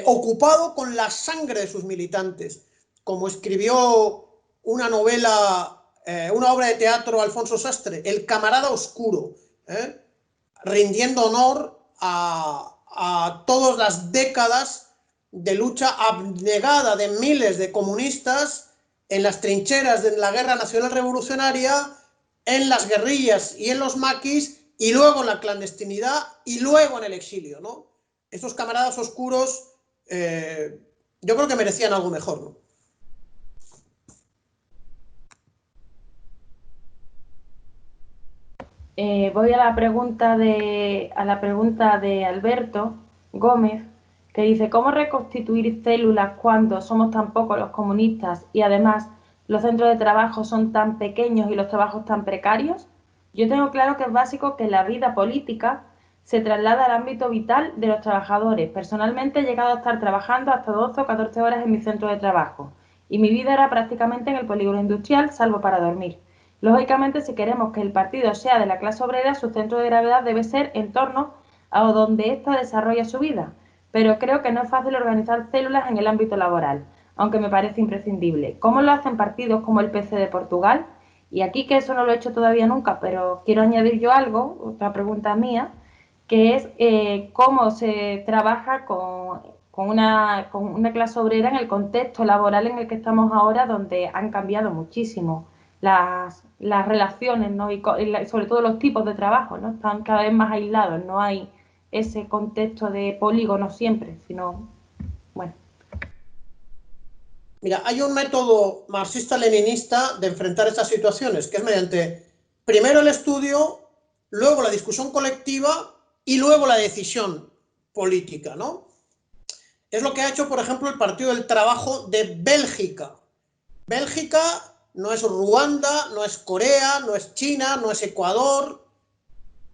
ocupado con la sangre de sus militantes. Como escribió una novela, una obra de teatro Alfonso Sastre, El camarada oscuro, rindiendo honor a todas las décadas de lucha abnegada de miles de comunistas en las trincheras de la Guerra Nacional Revolucionaria, en las guerrillas y en los maquis, y luego en la clandestinidad, y luego en el exilio, ¿no? Estos camaradas oscuros yo creo que merecían algo mejor, ¿no? Voy a la pregunta de Alberto Gómez, que dice: ¿cómo reconstituir células cuando somos tan pocos los comunistas y además los centros de trabajo son tan pequeños y los trabajos tan precarios? Yo tengo claro que es básico que la vida política se traslada al ámbito vital de los trabajadores. Personalmente he llegado a estar trabajando hasta 12 o 14 horas en mi centro de trabajo y mi vida era prácticamente en el polígono industrial, salvo para dormir. Lógicamente, si queremos que el partido sea de la clase obrera, su centro de gravedad debe ser en torno a donde ésta desarrolla su vida. Pero creo que no es fácil organizar células en el ámbito laboral, aunque me parece imprescindible. ¿Cómo lo hacen partidos como el PC de Portugal? Y aquí, que eso no lo he hecho todavía nunca, pero quiero añadir yo algo, otra pregunta mía, que es cómo se trabaja con una clase obrera en el contexto laboral en el que estamos ahora, donde han cambiado muchísimo las relaciones, ¿no? Y sobre todo los tipos de trabajo, ¿no? Están cada vez más aislados, no hay ese contexto de polígono siempre, sino, bueno. Mira, hay un método marxista-leninista de enfrentar estas situaciones, que es mediante primero el estudio, luego la discusión colectiva y luego la decisión política, ¿no? Es lo que ha hecho, por ejemplo, el Partido del Trabajo de Bélgica. Bélgica no es Ruanda, no es Corea, no es China, no es Ecuador,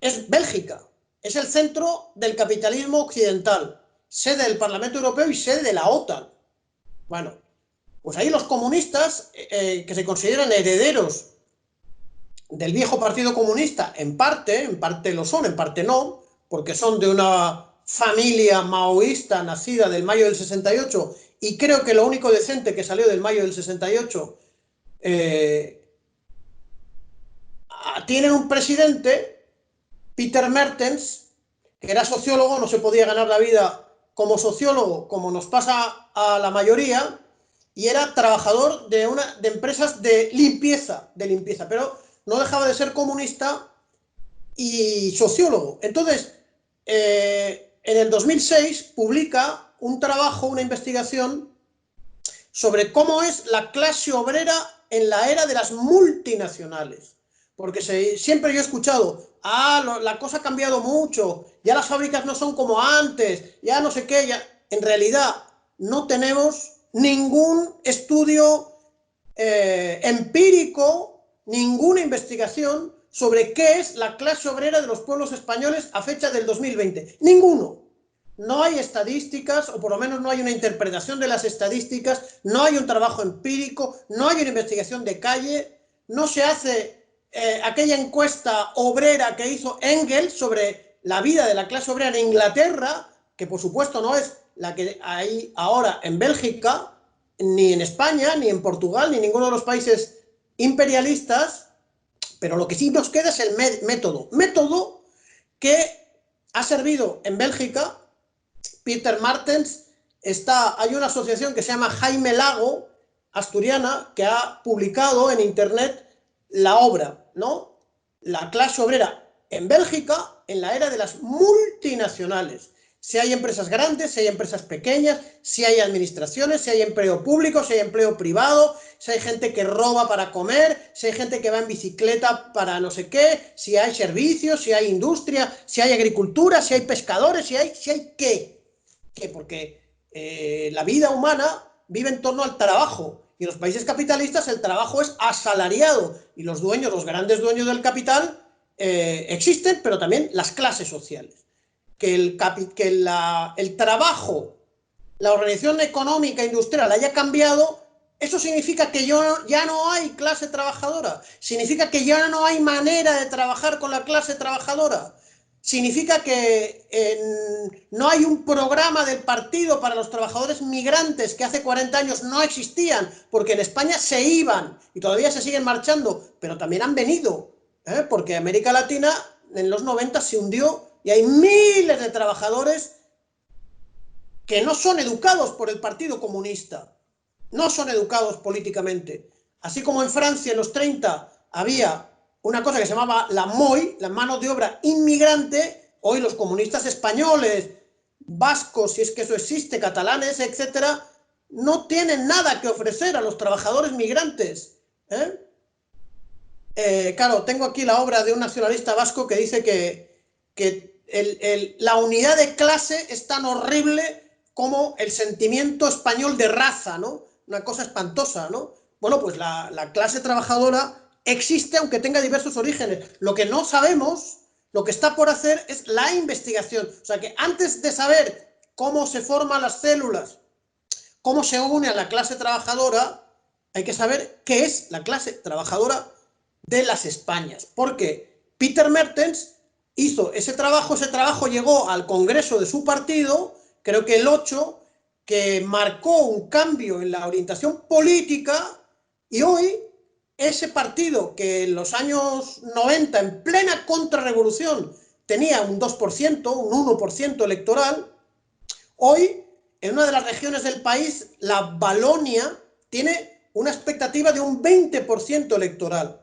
es Bélgica. Es el centro del capitalismo occidental, sede del Parlamento Europeo y sede de la OTAN. Bueno, pues ahí los comunistas, que se consideran herederos del viejo Partido Comunista, en parte lo son, en parte no, porque son de una familia maoísta nacida del mayo del 68, y creo que lo único decente que salió del mayo del 68, tienen un presidente, Peter Mertens, que era sociólogo, no se podía ganar la vida como sociólogo, como nos pasa a la mayoría, y era trabajador de empresas de limpieza, pero no dejaba de ser comunista y sociólogo. Entonces, en el 2006 publica un trabajo, una investigación sobre cómo es la clase obrera en la era de las multinacionales. Porque siempre yo he escuchado, la cosa ha cambiado mucho, ya las fábricas no son como antes, ya no sé qué, ya. En realidad no tenemos ningún estudio empírico, ninguna investigación sobre qué es la clase obrera de los pueblos españoles a fecha del 2020. Ninguno. No hay estadísticas, o por lo menos no hay una interpretación de las estadísticas, no hay un trabajo empírico, no hay una investigación de calle, no se hace aquella encuesta obrera que hizo Engels sobre la vida de la clase obrera en Inglaterra, que por supuesto no es la que hay ahora en Bélgica, ni en España, ni en Portugal, ni en ninguno de los países imperialistas, pero lo que sí nos queda es el método que ha servido en Bélgica. Peter Martens, hay una asociación que se llama Jaime Lago, asturiana, que ha publicado en internet la obra, ¿no? La clase obrera en Bélgica en la era de las multinacionales. Si hay empresas grandes, si hay empresas pequeñas, si hay administraciones, si hay empleo público, si hay empleo privado, si hay gente que roba para comer, si hay gente que va en bicicleta para no sé qué, si hay servicios, si hay industria, si hay agricultura, si hay pescadores, si hay qué. Porque la vida humana vive en torno al trabajo, y en los países capitalistas el trabajo es asalariado, y los grandes dueños del capital existen, pero también las clases sociales. Que el trabajo, la organización económica industrial haya cambiado, eso significa que ya no hay clase trabajadora, significa que ya no hay manera de trabajar con la clase trabajadora. Significa que no hay un programa del partido para los trabajadores migrantes que hace 40 años no existían, porque en España se iban y todavía se siguen marchando, pero también han venido, porque América Latina en los 90 se hundió y hay miles de trabajadores que no son educados por el Partido Comunista, no son educados políticamente. Así como en Francia en los 30 había una cosa que se llamaba la MOI, la mano de obra inmigrante, hoy los comunistas españoles, vascos, si es que eso existe, catalanes, etcétera, no tienen nada que ofrecer a los trabajadores migrantes. Claro, tengo aquí la obra de un nacionalista vasco que dice que la unidad de clase es tan horrible como el sentimiento español de raza, ¿no? Una cosa espantosa, ¿no? Bueno, pues la clase trabajadora existe aunque tenga diversos orígenes. Lo que no sabemos, lo que está por hacer es la investigación. O sea que antes de saber cómo se forman las células, cómo se une a la clase trabajadora, hay que saber qué es la clase trabajadora de las Españas. Porque Peter Mertens hizo ese trabajo llegó al congreso de su partido, creo que el 8, que marcó un cambio en la orientación política, y hoy ese partido que en los años 90, en plena contrarrevolución, tenía un 2%, un 1% electoral, hoy en una de las regiones del país, la Valonia, tiene una expectativa de un 20% electoral.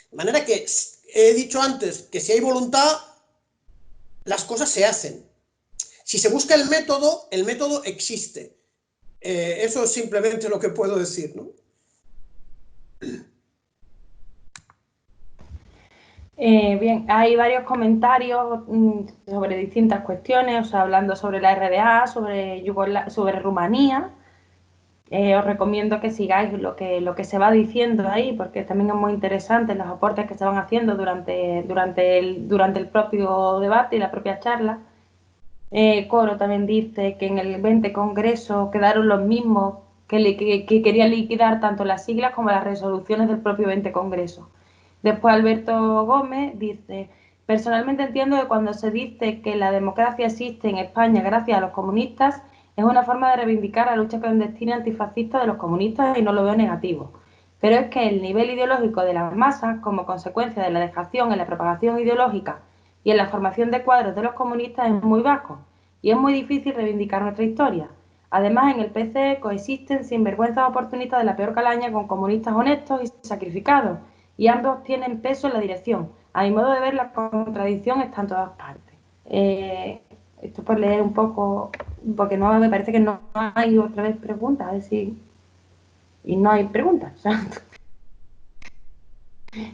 De manera que he dicho antes que si hay voluntad, las cosas se hacen. Si se busca el método existe. Eso es simplemente lo que puedo decir, ¿no? Bien, hay varios comentarios sobre distintas cuestiones, o sea, hablando sobre la RDA, sobre Rumanía. Os recomiendo que sigáis lo que se va diciendo ahí, porque también es muy interesante los aportes que se van haciendo durante el propio debate y la propia charla. Coro también dice que en el 20 Congreso quedaron los mismos que querían liquidar tanto las siglas como las resoluciones del propio 20 Congreso. Después Alberto Gómez dice: personalmente entiendo que cuando se dice que la democracia existe en España gracias a los comunistas, es una forma de reivindicar la lucha clandestina antifascista de los comunistas y no lo veo negativo. Pero es que el nivel ideológico de las masas, como consecuencia de la dejación en la propagación ideológica y en la formación de cuadros de los comunistas, es muy bajo y es muy difícil reivindicar nuestra historia. Además, en el PC coexisten sinvergüenzas oportunistas de la peor calaña con comunistas honestos y sacrificados, y ambos tienen peso en la dirección. A mi modo de ver, la contradicción está en todas partes. Esto por leer un poco, porque no me parece que no hay otra vez preguntas, es decir, y no hay preguntas. O sea,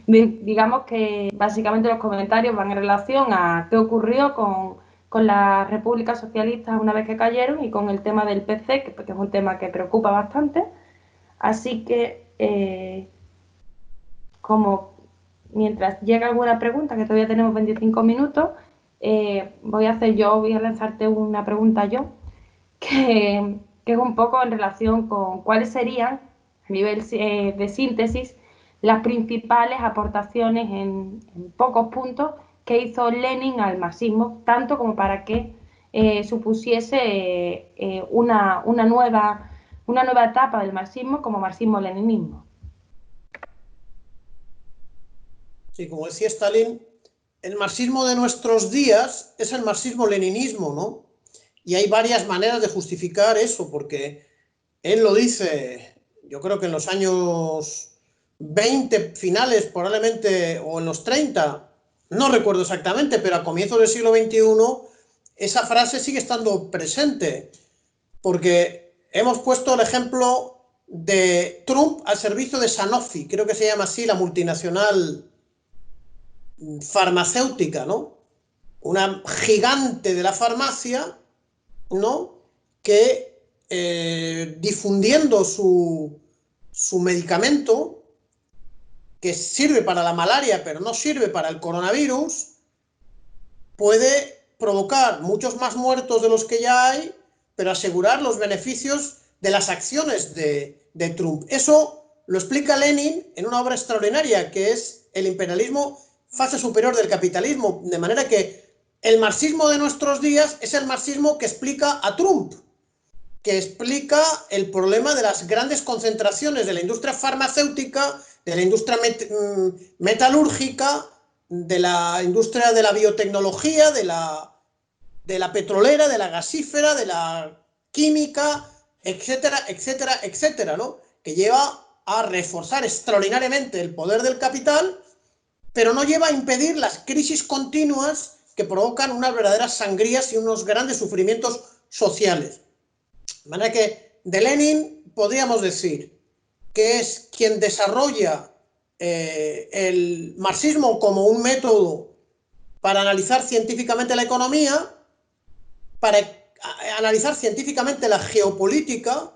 digamos que básicamente los comentarios van en relación a qué ocurrió con las repúblicas socialistas una vez que cayeron y con el tema del PC, que es un tema que preocupa bastante. Así que, como mientras llega alguna pregunta, que todavía tenemos 25 minutos, voy a lanzarte una pregunta yo, que es un poco en relación con cuáles serían, a nivel de síntesis, las principales aportaciones en pocos puntos que hizo Lenin al marxismo, tanto como para que supusiese una nueva etapa del marxismo como marxismo-leninismo. Sí, como decía Stalin, el marxismo de nuestros días es el marxismo-leninismo, ¿no? Y hay varias maneras de justificar eso, porque él lo dice, yo creo que en los años 20 finales, probablemente, o en los 30, no recuerdo exactamente, pero a comienzos del siglo XXI, esa frase sigue estando presente, porque hemos puesto el ejemplo de Trump al servicio de Sanofi, creo que se llama así la multinacional farmacéutica, ¿no? Una gigante de la farmacia, ¿no? Que difundiendo su medicamento, que sirve para la malaria, pero no sirve para el coronavirus, puede provocar muchos más muertos de los que ya hay, pero asegurar los beneficios de las acciones de Trump. Eso lo explica Lenin en una obra extraordinaria, que es El imperialismo, fase superior del capitalismo, de manera que el marxismo de nuestros días es el marxismo que explica a Trump, que explica el problema de las grandes concentraciones de la industria farmacéutica, de la industria metalúrgica, de la industria de la biotecnología, de la petrolera, de la gasífera, de la química, etcétera, etcétera, etcétera, ¿no? Que lleva a reforzar extraordinariamente el poder del capital, pero no lleva a impedir las crisis continuas que provocan unas verdaderas sangrías y unos grandes sufrimientos sociales. De manera que de Lenin podríamos decir que es quien desarrolla el marxismo como un método para analizar científicamente la economía, para analizar científicamente la geopolítica,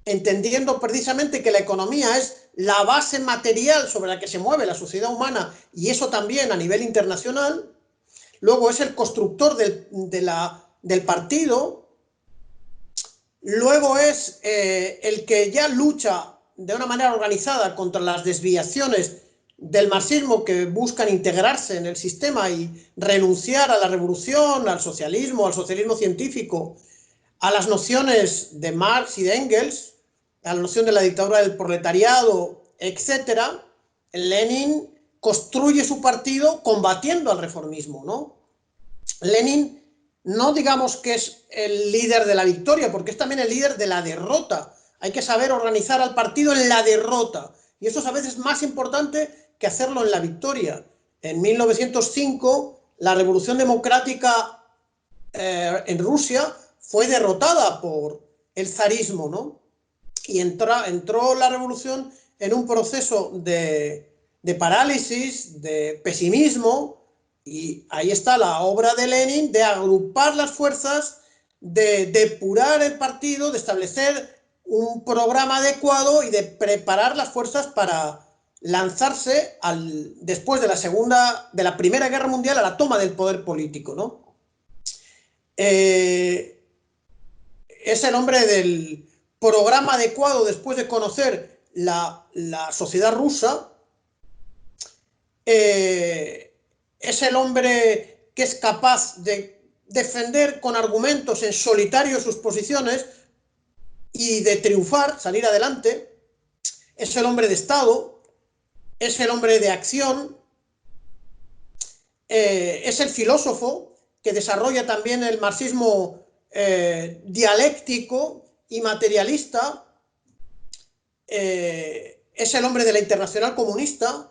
entendiendo precisamente que la economía es la base material sobre la que se mueve la sociedad humana, y eso también a nivel internacional. Luego es el constructor del partido. Luego es el que ya lucha de una manera organizada contra las desviaciones del marxismo que buscan integrarse en el sistema y renunciar a la revolución, al socialismo científico, a las nociones de Marx y de Engels, a la noción de la dictadura del proletariado, etc. Lenin construye su partido combatiendo al reformismo, ¿no? Lenin no digamos que es el líder de la victoria, porque es también el líder de la derrota. Hay que saber organizar al partido en la derrota, y eso es a veces más importante que hacerlo en la victoria. En 1905, la revolución democrática en Rusia fue derrotada por el zarismo, ¿no? Y entró la revolución en un proceso de parálisis, de pesimismo, y ahí está la obra de Lenin de agrupar las fuerzas, de depurar el partido, de establecer un programa adecuado y de preparar las fuerzas para lanzarse después de la Primera Guerra Mundial a la toma del poder político, ¿no? Es el hombre del programa adecuado después de conocer la sociedad rusa. Es el hombre que es capaz de defender con argumentos en solitario sus posiciones y de triunfar, salir adelante. Es el hombre de Estado, es el hombre de acción, es el filósofo que desarrolla también el marxismo dialéctico y materialista, es el hombre de la Internacional Comunista,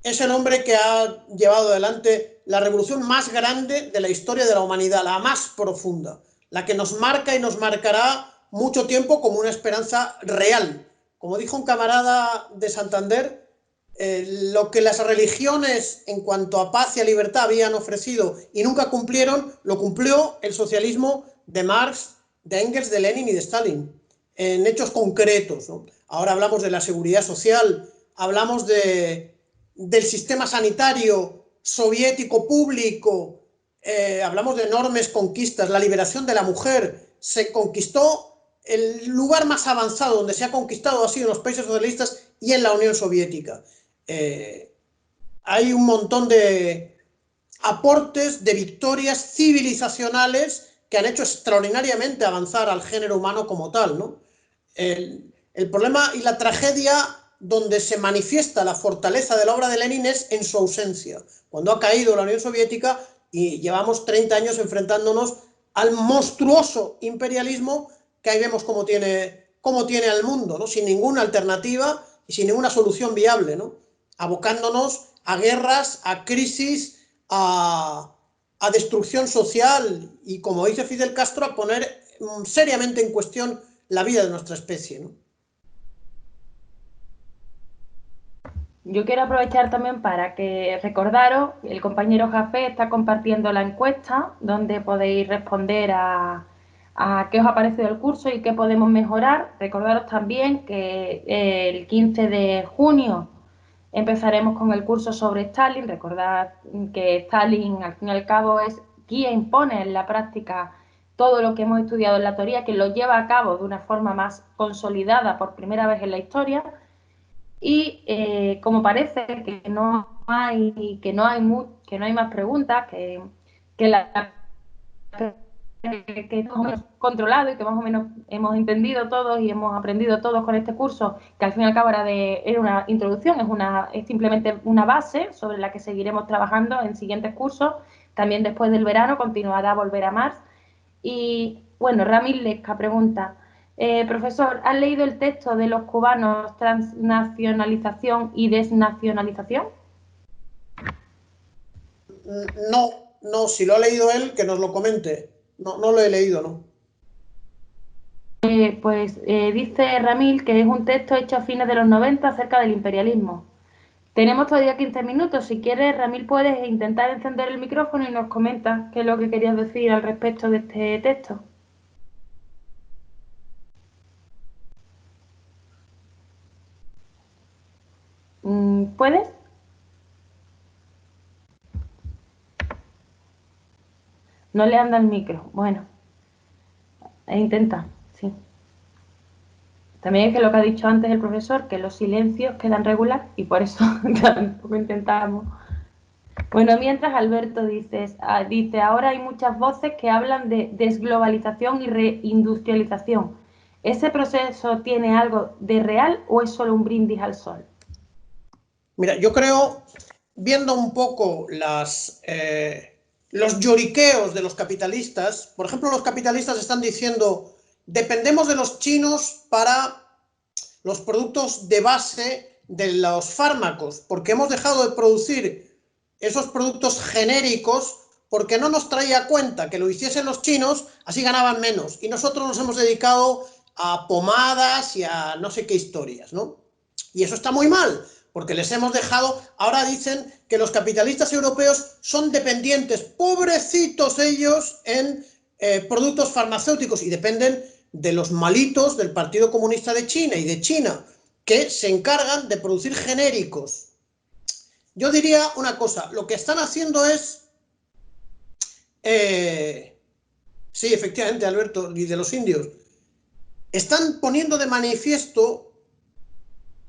es el hombre que ha llevado adelante la revolución más grande de la historia de la humanidad, la más profunda, la que nos marca y nos marcará mucho tiempo como una esperanza real. Como dijo un camarada de Santander, lo que las religiones en cuanto a paz y a libertad habían ofrecido y nunca cumplieron, lo cumplió el socialismo de Marx, de Engels, de Lenin y de Stalin, en hechos concretos, ¿no? Ahora hablamos de la seguridad social, hablamos del sistema sanitario soviético público, hablamos de enormes conquistas, la liberación de la mujer, se conquistó. El lugar más avanzado donde se ha conquistado ha sido en los países socialistas y en la Unión Soviética. Hay un montón de aportes, de victorias civilizacionales que han hecho extraordinariamente avanzar al género humano como tal, ¿no? El problema y la tragedia donde se manifiesta la fortaleza de la obra de Lenin es en su ausencia, cuando ha caído la Unión Soviética y llevamos 30 años enfrentándonos al monstruoso imperialismo que ahí vemos cómo tiene al mundo, ¿no? Sin ninguna alternativa y sin ninguna solución viable, ¿no? Abocándonos a guerras, a crisis, a destrucción social y, como dice Fidel Castro, a poner seriamente en cuestión la vida de nuestra especie, ¿no? Yo quiero aprovechar también para que recordaros, el compañero Jafé está compartiendo la encuesta donde podéis responder a qué os ha parecido el curso y qué podemos mejorar. Recordaros también que el 15 de junio empezaremos con el curso sobre Stalin. Recordad que Stalin, al fin y al cabo, es quien impone en la práctica todo lo que hemos estudiado en la teoría, que lo lleva a cabo de una forma más consolidada por primera vez en la historia. Y como parece que no hay más preguntas, que hemos controlado y que más o menos hemos entendido todos y hemos aprendido todos con este curso, que al fin y al cabo era una introducción, es simplemente una base sobre la que seguiremos trabajando en siguientes cursos. También después del verano continuará Volver a Mars. Y bueno, Ramil Lesca pregunta: profesor, ¿has leído el texto de los cubanos, transnacionalización y desnacionalización? No, si lo ha leído él, que nos lo comente. No lo he leído, ¿no? Dice Ramil que es un texto hecho a fines de los 90 acerca del imperialismo. Tenemos todavía 15 minutos. Si quieres, Ramil, puedes intentar encender el micrófono y nos comentas qué es lo que querías decir al respecto de este texto. ¿Puedes? No le anda el micro. Bueno, intenta, sí. También es que lo que ha dicho antes el profesor, que los silencios quedan regular y por eso tampoco intentamos. Bueno, mientras Alberto dice, ahora hay muchas voces que hablan de desglobalización y reindustrialización. ¿Ese proceso tiene algo de real o es solo un brindis al sol? Mira, yo creo, viendo un poco los lloriqueos de los capitalistas, por ejemplo, los capitalistas están diciendo: dependemos de los chinos para los productos de base de los fármacos, porque hemos dejado de producir esos productos genéricos porque no nos traía cuenta que lo hiciesen los chinos, así ganaban menos, y nosotros nos hemos dedicado a pomadas y a no sé qué historias, ¿no? Y eso está muy mal, porque les hemos dejado. Ahora dicen que los capitalistas europeos son dependientes, pobrecitos ellos, en productos farmacéuticos, y dependen de los malitos del Partido Comunista de China y de China, que se encargan de producir genéricos. Yo diría una cosa: lo que están haciendo es... sí, efectivamente, Alberto, y de los indios. Están poniendo de manifiesto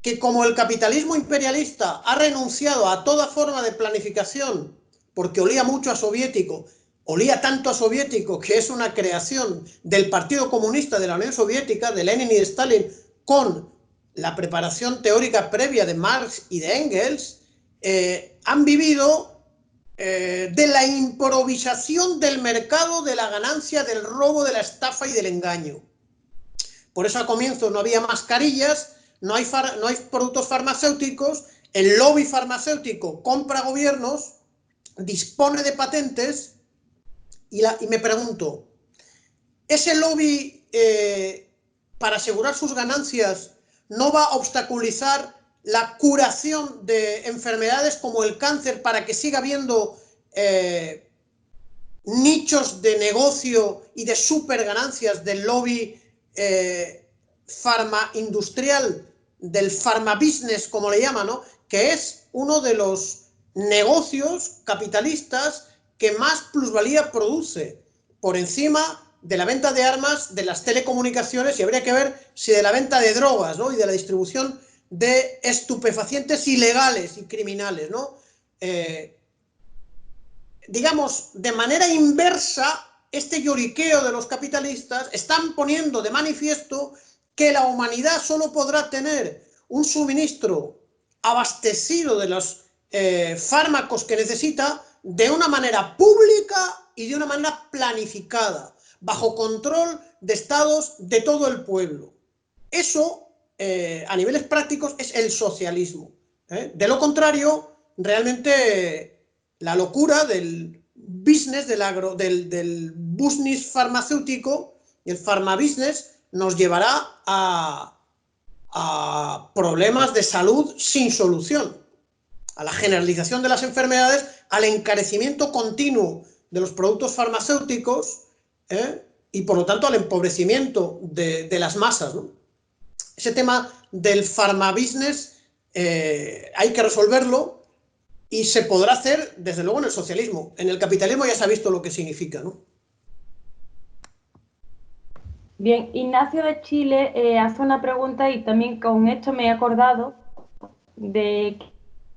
que, como el capitalismo imperialista ha renunciado a toda forma de planificación, porque olía mucho a soviético, olía tanto a soviético que es una creación del Partido Comunista de la Unión Soviética, de Lenin y de Stalin, con la preparación teórica previa de Marx y de Engels, han vivido de la improvisación del mercado, de la ganancia, del robo, de la estafa y del engaño. Por eso al comienzo no había mascarillas, no hay productos farmacéuticos, el lobby farmacéutico compra gobiernos, dispone de patentes y me pregunto, ¿ese lobby para asegurar sus ganancias no va a obstaculizar la curación de enfermedades como el cáncer para que siga habiendo nichos de negocio y de super ganancias del lobby farmaindustrial, del farmabusiness, como le llaman, ¿no? Que es uno de los negocios capitalistas que más plusvalía produce, por encima de la venta de armas, de las telecomunicaciones, y habría que ver si de la venta de drogas, ¿no? Y de la distribución de estupefacientes ilegales y criminales, ¿no? Digamos, de manera inversa, este lloriqueo de los capitalistas están poniendo de manifiesto que la humanidad solo podrá tener un suministro abastecido de los fármacos que necesita de una manera pública y de una manera planificada, bajo control de estados de todo el pueblo. Eso, a niveles prácticos, es el socialismo. De lo contrario, realmente la locura del business, del business farmacéutico, el farmabusiness, nos llevará a problemas de salud sin solución, a la generalización de las enfermedades, al encarecimiento continuo de los productos farmacéuticos, y por lo tanto al empobrecimiento de las masas, ¿no? Ese tema del farmabusiness hay que resolverlo. Y se podrá hacer, desde luego, en el socialismo. En el capitalismo ya se ha visto lo que significa, ¿no? Bien, Ignacio de Chile hace una pregunta y también con esto me he acordado de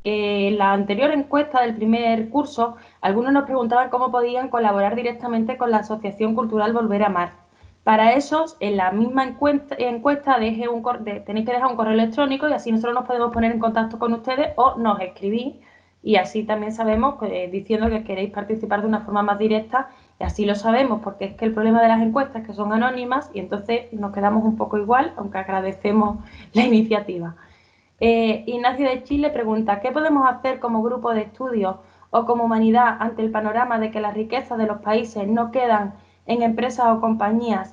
que en la anterior encuesta del primer curso, algunos nos preguntaban cómo podían colaborar directamente con la Asociación Cultural Volver a Amar. Para eso, en la misma encuesta tenéis que dejar un correo electrónico y así nosotros nos podemos poner en contacto con ustedes o nos escribís y así también sabemos, diciendo que queréis participar de una forma más directa, y así lo sabemos, porque es que el problema de las encuestas es que son anónimas y entonces nos quedamos un poco igual, aunque agradecemos la iniciativa. Ignacio de Chile pregunta, ¿qué podemos hacer como grupo de estudio o como humanidad ante el panorama de que las riquezas de los países no quedan en empresas o compañías,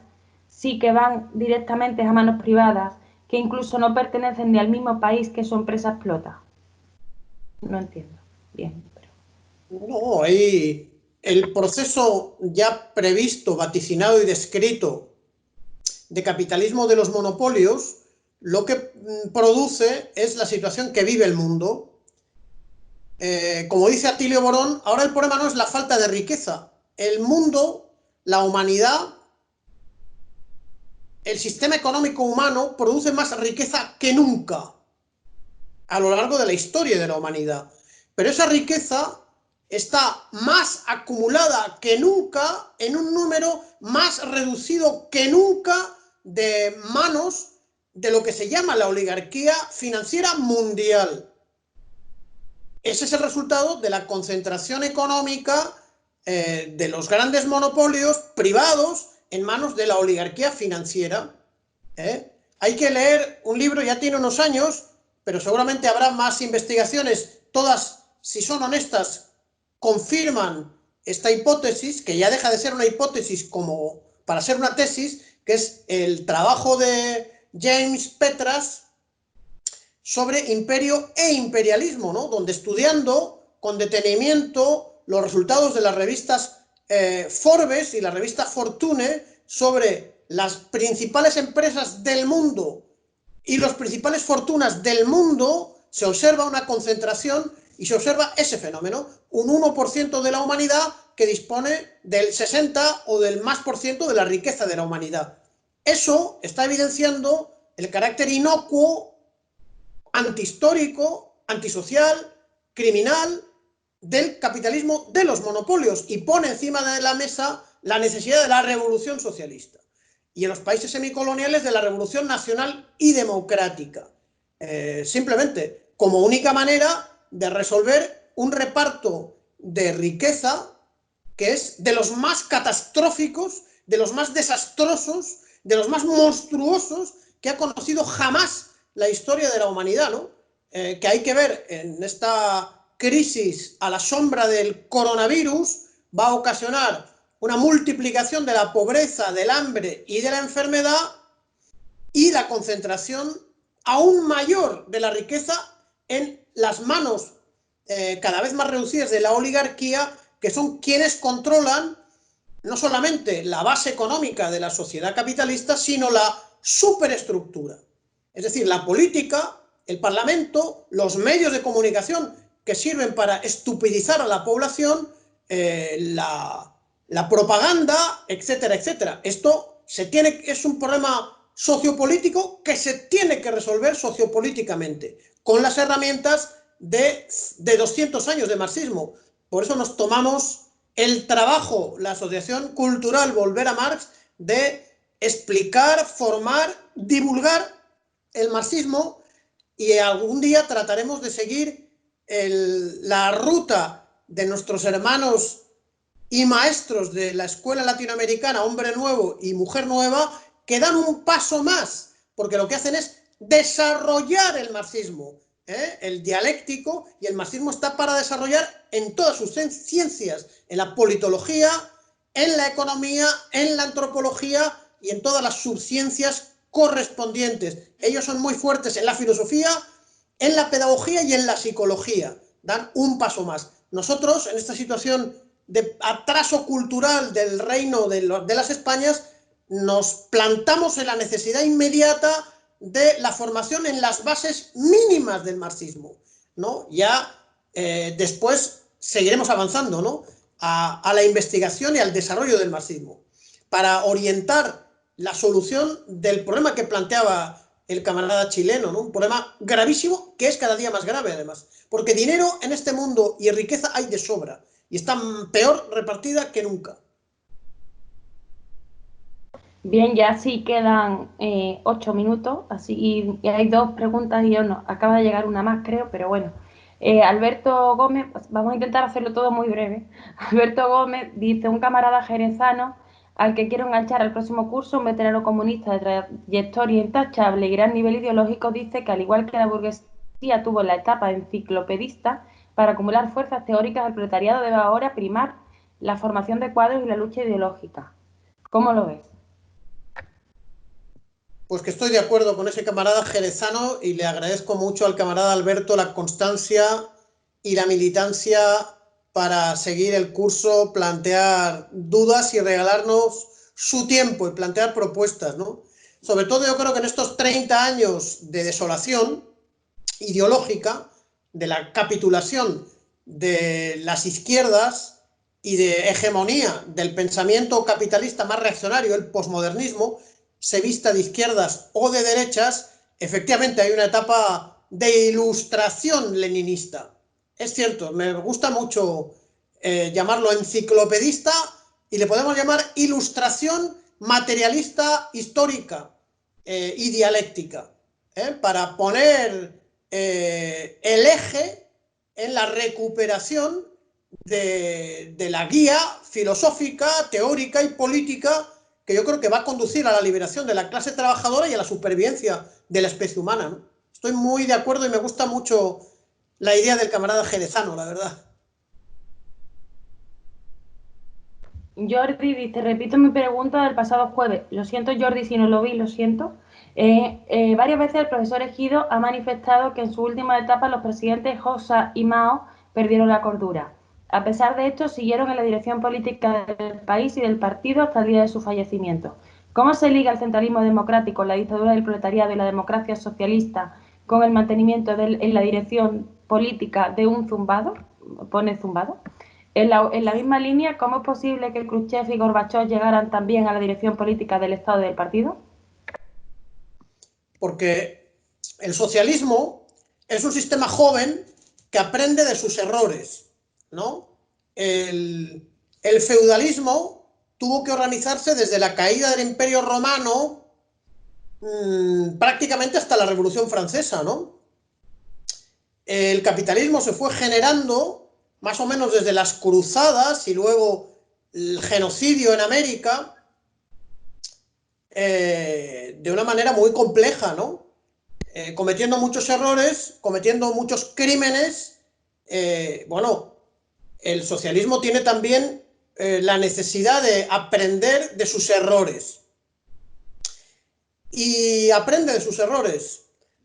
sí que van directamente a manos privadas, que incluso no pertenecen ni al mismo país que su empresa explota? No entiendo bien. Pero... No, ahí el proceso ya previsto, vaticinado y descrito de capitalismo de los monopolios, lo que produce es la situación que vive el mundo. Como dice Atilio Borón, ahora el problema no es la falta de riqueza. El mundo, la humanidad, el sistema económico humano produce más riqueza que nunca a lo largo de la historia de la humanidad. Pero esa riqueza está más acumulada que nunca, en un número más reducido que nunca de manos de lo que se llama la oligarquía financiera mundial. Ese es el resultado de la concentración económica de los grandes monopolios privados en manos de la oligarquía financiera. Hay que leer un libro, ya tiene unos años, pero seguramente habrá más investigaciones, todas, si son honestas, confirman esta hipótesis, que ya deja de ser una hipótesis como para ser una tesis, que es el trabajo de James Petras sobre imperio e imperialismo, ¿no? Donde, estudiando con detenimiento los resultados de las revistas Forbes y la revista Fortune sobre las principales empresas del mundo y las principales fortunas del mundo, se observa una concentración y se observa ese fenómeno, un 1% de la humanidad que dispone del 60 o del más por ciento de la riqueza de la humanidad. Eso está evidenciando el carácter inocuo, antihistórico, antisocial, criminal del capitalismo de los monopolios y pone encima de la mesa la necesidad de la revolución socialista y en los países semicoloniales de la revolución nacional y democrática, simplemente como única manera de resolver un reparto de riqueza que es de los más catastróficos, de los más desastrosos, de los más monstruosos que ha conocido jamás la historia de la humanidad, ¿no? Que hay que ver en esta crisis a la sombra del coronavirus, va a ocasionar una multiplicación de la pobreza, del hambre y de la enfermedad, y la concentración aún mayor de la riqueza en las manos cada vez más reducidas de la oligarquía, que son quienes controlan no solamente la base económica de la sociedad capitalista, sino la superestructura. Es decir, la política, el parlamento, los medios de comunicación que sirven para estupidizar a la población, la propaganda, etcétera, etcétera. Esto es un problema sociopolítico que se tiene que resolver sociopolíticamente, con las herramientas de 200 años de marxismo. Por eso nos tomamos el trabajo, la Asociación Cultural Volver a Marx, de explicar, formar, divulgar el marxismo, y algún día trataremos de seguir la ruta de nuestros hermanos y maestros de la escuela latinoamericana, Hombre Nuevo y Mujer Nueva, que dan un paso más, porque lo que hacen es desarrollar el marxismo, el dialéctico, y el marxismo está para desarrollar en todas sus ciencias, en la politología, en la economía, en la antropología y en todas las subciencias correspondientes. Ellos son muy fuertes en la filosofía, en la pedagogía y en la psicología. Dan un paso más. Nosotros, en esta situación de atraso cultural del reino de las Españas, nos plantamos en la necesidad inmediata de la formación en las bases mínimas del marxismo, ¿no? Ya después seguiremos avanzando, ¿no?, a la investigación y al desarrollo del marxismo, para orientar la solución del problema que planteaba el camarada chileno, ¿no? Un problema gravísimo que es cada día más grave, además, porque dinero en este mundo y riqueza hay de sobra, y está peor repartida que nunca. Bien, ya sí quedan 8 minutos, así, y hay 2 preguntas y uno, acaba de llegar una más, creo, pero bueno. Alberto Gómez, pues vamos a intentar hacerlo todo muy breve. Alberto Gómez dice: un camarada jerezano al que quiero enganchar al próximo curso, un veterano comunista de trayectoria intachable y gran nivel ideológico, dice que al igual que la burguesía tuvo la etapa enciclopedista, para acumular fuerzas teóricas, el proletariado debe ahora primar la formación de cuadros y la lucha ideológica. ¿Cómo lo ves? Pues que estoy de acuerdo con ese camarada jerezano, y le agradezco mucho al camarada Alberto la constancia y la militancia para seguir el curso, plantear dudas y regalarnos su tiempo y plantear propuestas, ¿no? Sobre todo yo creo que en estos 30 años de desolación ideológica, de la capitulación de las izquierdas y de hegemonía del pensamiento capitalista más reaccionario, el posmodernismo, se vista de izquierdas o de derechas, efectivamente hay una etapa de ilustración leninista. Es cierto, me gusta mucho llamarlo enciclopedista, y le podemos llamar ilustración materialista histórica y dialéctica, para poner el eje en la recuperación de la guía filosófica, teórica y política que yo creo que va a conducir a la liberación de la clase trabajadora y a la supervivencia de la especie humana, ¿no? Estoy muy de acuerdo y me gusta mucho la idea del camarada jerezano, la verdad. Jordi dice: repito mi pregunta del pasado jueves. Lo siento, Jordi, si no lo vi, lo siento. Varias veces el profesor Ejido ha manifestado que en su última etapa los presidentes Josa y Mao perdieron la cordura. A pesar de esto, siguieron en la dirección política del país y del partido hasta el día de su fallecimiento. ¿Cómo se liga el centralismo democrático, la dictadura del proletariado y la democracia socialista con el mantenimiento en la dirección política de un zumbado? Pone zumbado. En la misma línea, ¿cómo es posible que Khrushchev y Gorbachov llegaran también a la dirección política del Estado y del partido? Porque el socialismo es un sistema joven que aprende de sus errores, ¿no? El feudalismo tuvo que organizarse desde la caída del Imperio Romano prácticamente hasta la Revolución Francesa, ¿no? El capitalismo se fue generando más o menos desde las cruzadas y luego el genocidio en América, de una manera muy compleja, ¿no? Cometiendo muchos errores, cometiendo muchos crímenes. Bueno, el socialismo tiene también la necesidad de aprender de sus errores. Y aprende de sus errores.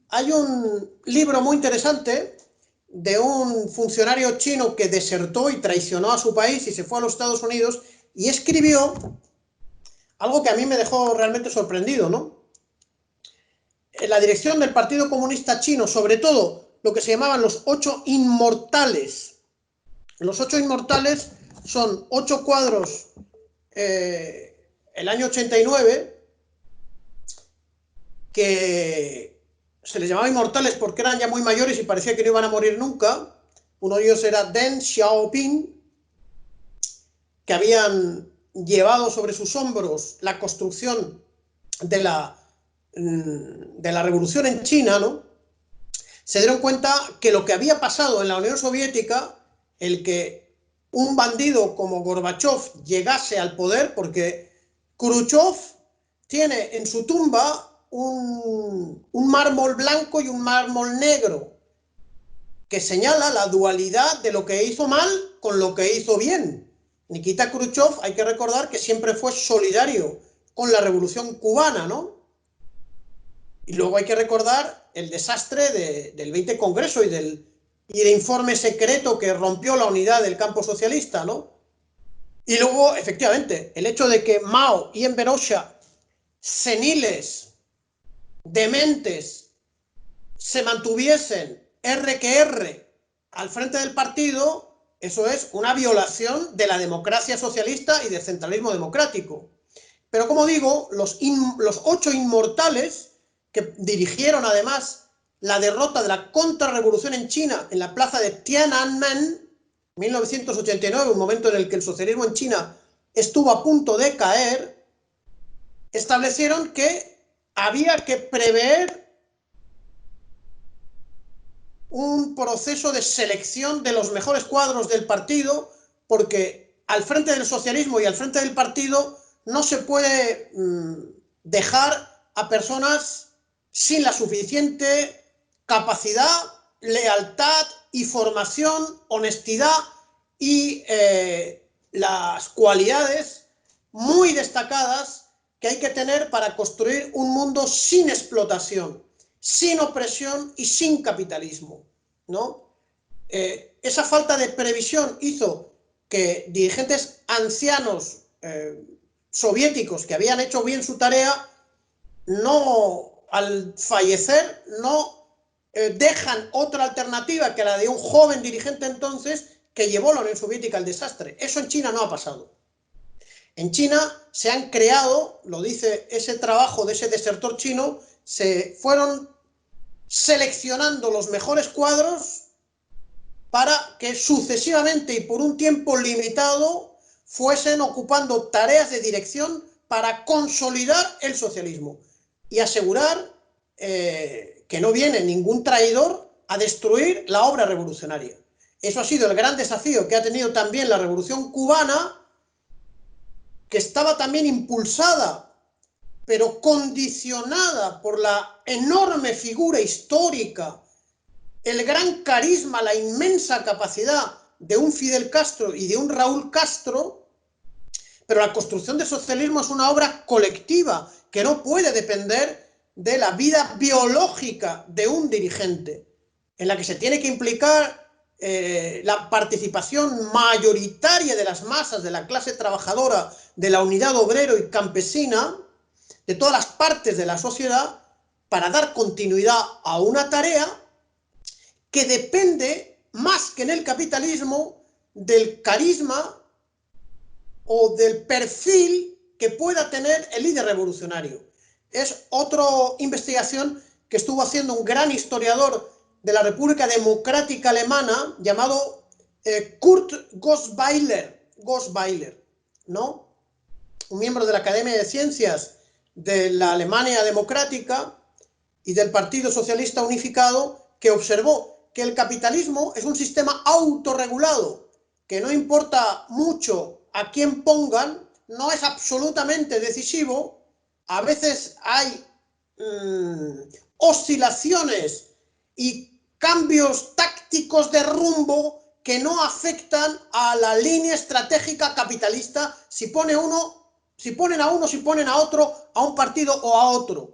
Hay un libro muy interesante de un funcionario chino que desertó y traicionó a su país y se fue a los Estados Unidos y escribió algo que a mí me dejó realmente sorprendido, ¿no? En la dirección del Partido Comunista Chino, sobre todo lo que se llamaban los 8 inmortales. Los 8 inmortales son 8 cuadros el año 89 que se les llamaba inmortales porque eran ya muy mayores y parecía que no iban a morir nunca. Uno de ellos era Deng Xiaoping, que habían llevado sobre sus hombros la construcción de la revolución en China, ¿no? Se dieron cuenta que lo que había pasado en la Unión Soviética, el que un bandido como Gorbachev llegase al poder, porque Khrushchev tiene en su tumba un mármol blanco y un mármol negro, que señala la dualidad de lo que hizo mal con lo que hizo bien. Nikita Khrushchev, hay que recordar que siempre fue solidario con la revolución cubana, ¿no? Y luego hay que recordar el desastre del 20 Congreso y del informe secreto que rompió la unidad del campo socialista, ¿no? Y luego, efectivamente, el hecho de que Mao y Enver Hoxha, seniles, dementes, se mantuviesen R que R al frente del partido, eso es una violación de la democracia socialista y del centralismo democrático. Pero como digo, los 8 inmortales que dirigieron además la derrota de la contrarrevolución en China en la plaza de Tiananmen, 1989, un momento en el que el socialismo en China estuvo a punto de caer, establecieron que había que prever un proceso de selección de los mejores cuadros del partido, porque al frente del socialismo y al frente del partido no se puede dejar a personas sin la suficiente capacidad, lealtad y formación, honestidad y las cualidades muy destacadas que hay que tener para construir un mundo sin explotación, sin opresión y sin capitalismo, ¿no? Esa falta de previsión hizo que dirigentes ancianos soviéticos que habían hecho bien su tarea, al fallecer, no dejan otra alternativa que la de un joven dirigente entonces que llevó la Unión Soviética al desastre. Eso en China no ha pasado. En China se han creado, lo dice ese trabajo de ese desertor chino, se fueron seleccionando los mejores cuadros para que sucesivamente y por un tiempo limitado fuesen ocupando tareas de dirección para consolidar el socialismo y asegurar que no viene ningún traidor a destruir la obra revolucionaria. Eso ha sido el gran desafío que ha tenido también la revolución cubana, que estaba también impulsada, pero condicionada por la enorme figura histórica, el gran carisma, la inmensa capacidad de un Fidel Castro y de un Raúl Castro. Pero la construcción del socialismo es una obra colectiva que no puede depender de la vida biológica de un dirigente, en la que se tiene que implicar la participación mayoritaria de las masas, de la clase trabajadora, de la unidad obrero y campesina, de todas las partes de la sociedad, para dar continuidad a una tarea que depende, más que en el capitalismo, del carisma o del perfil que pueda tener el líder revolucionario. Es otra investigación que estuvo haciendo un gran historiador de la República Democrática Alemana llamado Kurt Gossweiler, ¿no? Un miembro de la Academia de Ciencias de la Alemania Democrática y del Partido Socialista Unificado, que observó que el capitalismo es un sistema autorregulado que no importa mucho a quién pongan, no es absolutamente decisivo. A veces hay oscilaciones y cambios tácticos de rumbo que no afectan a la línea estratégica capitalista si ponen a uno, si ponen a otro, a un partido o a otro.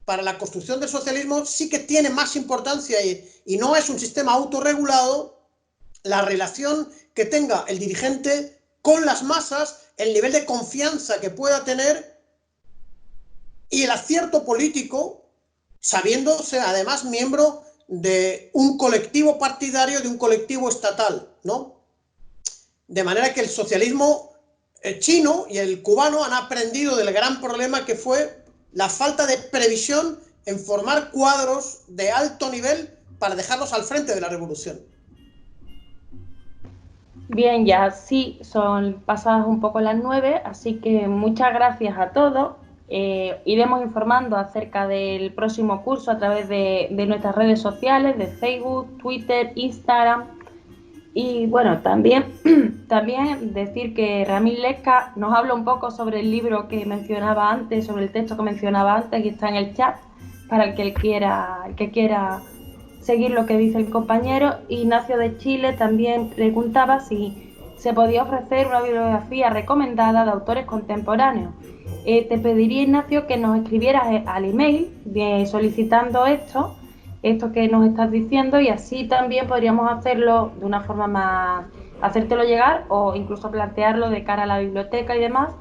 Para la construcción del socialismo sí que tiene más importancia y no es un sistema autorregulado la relación que tenga el dirigente con las masas, el nivel de confianza que pueda tener y el acierto político, sabiéndose además miembro de un colectivo partidario, de un colectivo estatal, ¿no? De manera que el socialismo chino y el cubano han aprendido del gran problema que fue la falta de previsión en formar cuadros de alto nivel para dejarlos al frente de la revolución. Bien, ya sí, son pasadas un poco las 9, así que muchas gracias a todos. Iremos informando acerca del próximo curso a través de nuestras redes sociales, de Facebook, Twitter, Instagram. Y bueno, también decir que Ramil Lesca nos habla un poco sobre el libro que mencionaba antes, sobre el texto que mencionaba antes, que está en el chat, para el que quiera seguir lo que dice el compañero. Ignacio de Chile también preguntaba si se podía ofrecer una bibliografía recomendada de autores contemporáneos. Te pediría, Ignacio, que nos escribieras al email solicitando esto que nos estás diciendo, y así también podríamos hacerlo de una forma más, hacértelo llegar o incluso plantearlo de cara a la biblioteca y demás,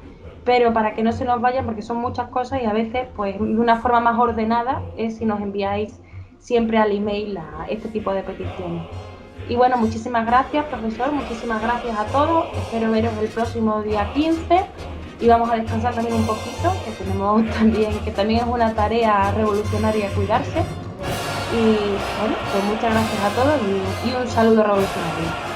pero para que no se nos vayan, porque son muchas cosas y a veces pues de una forma más ordenada es si nos enviáis siempre al email este tipo de peticiones. Y bueno, muchísimas gracias, profesor, muchísimas gracias a todos, espero veros el próximo día 15 y vamos a descansar también un poquito, que también es una tarea revolucionaria cuidarse. Y bueno, pues muchas gracias a todos y un saludo revolucionario.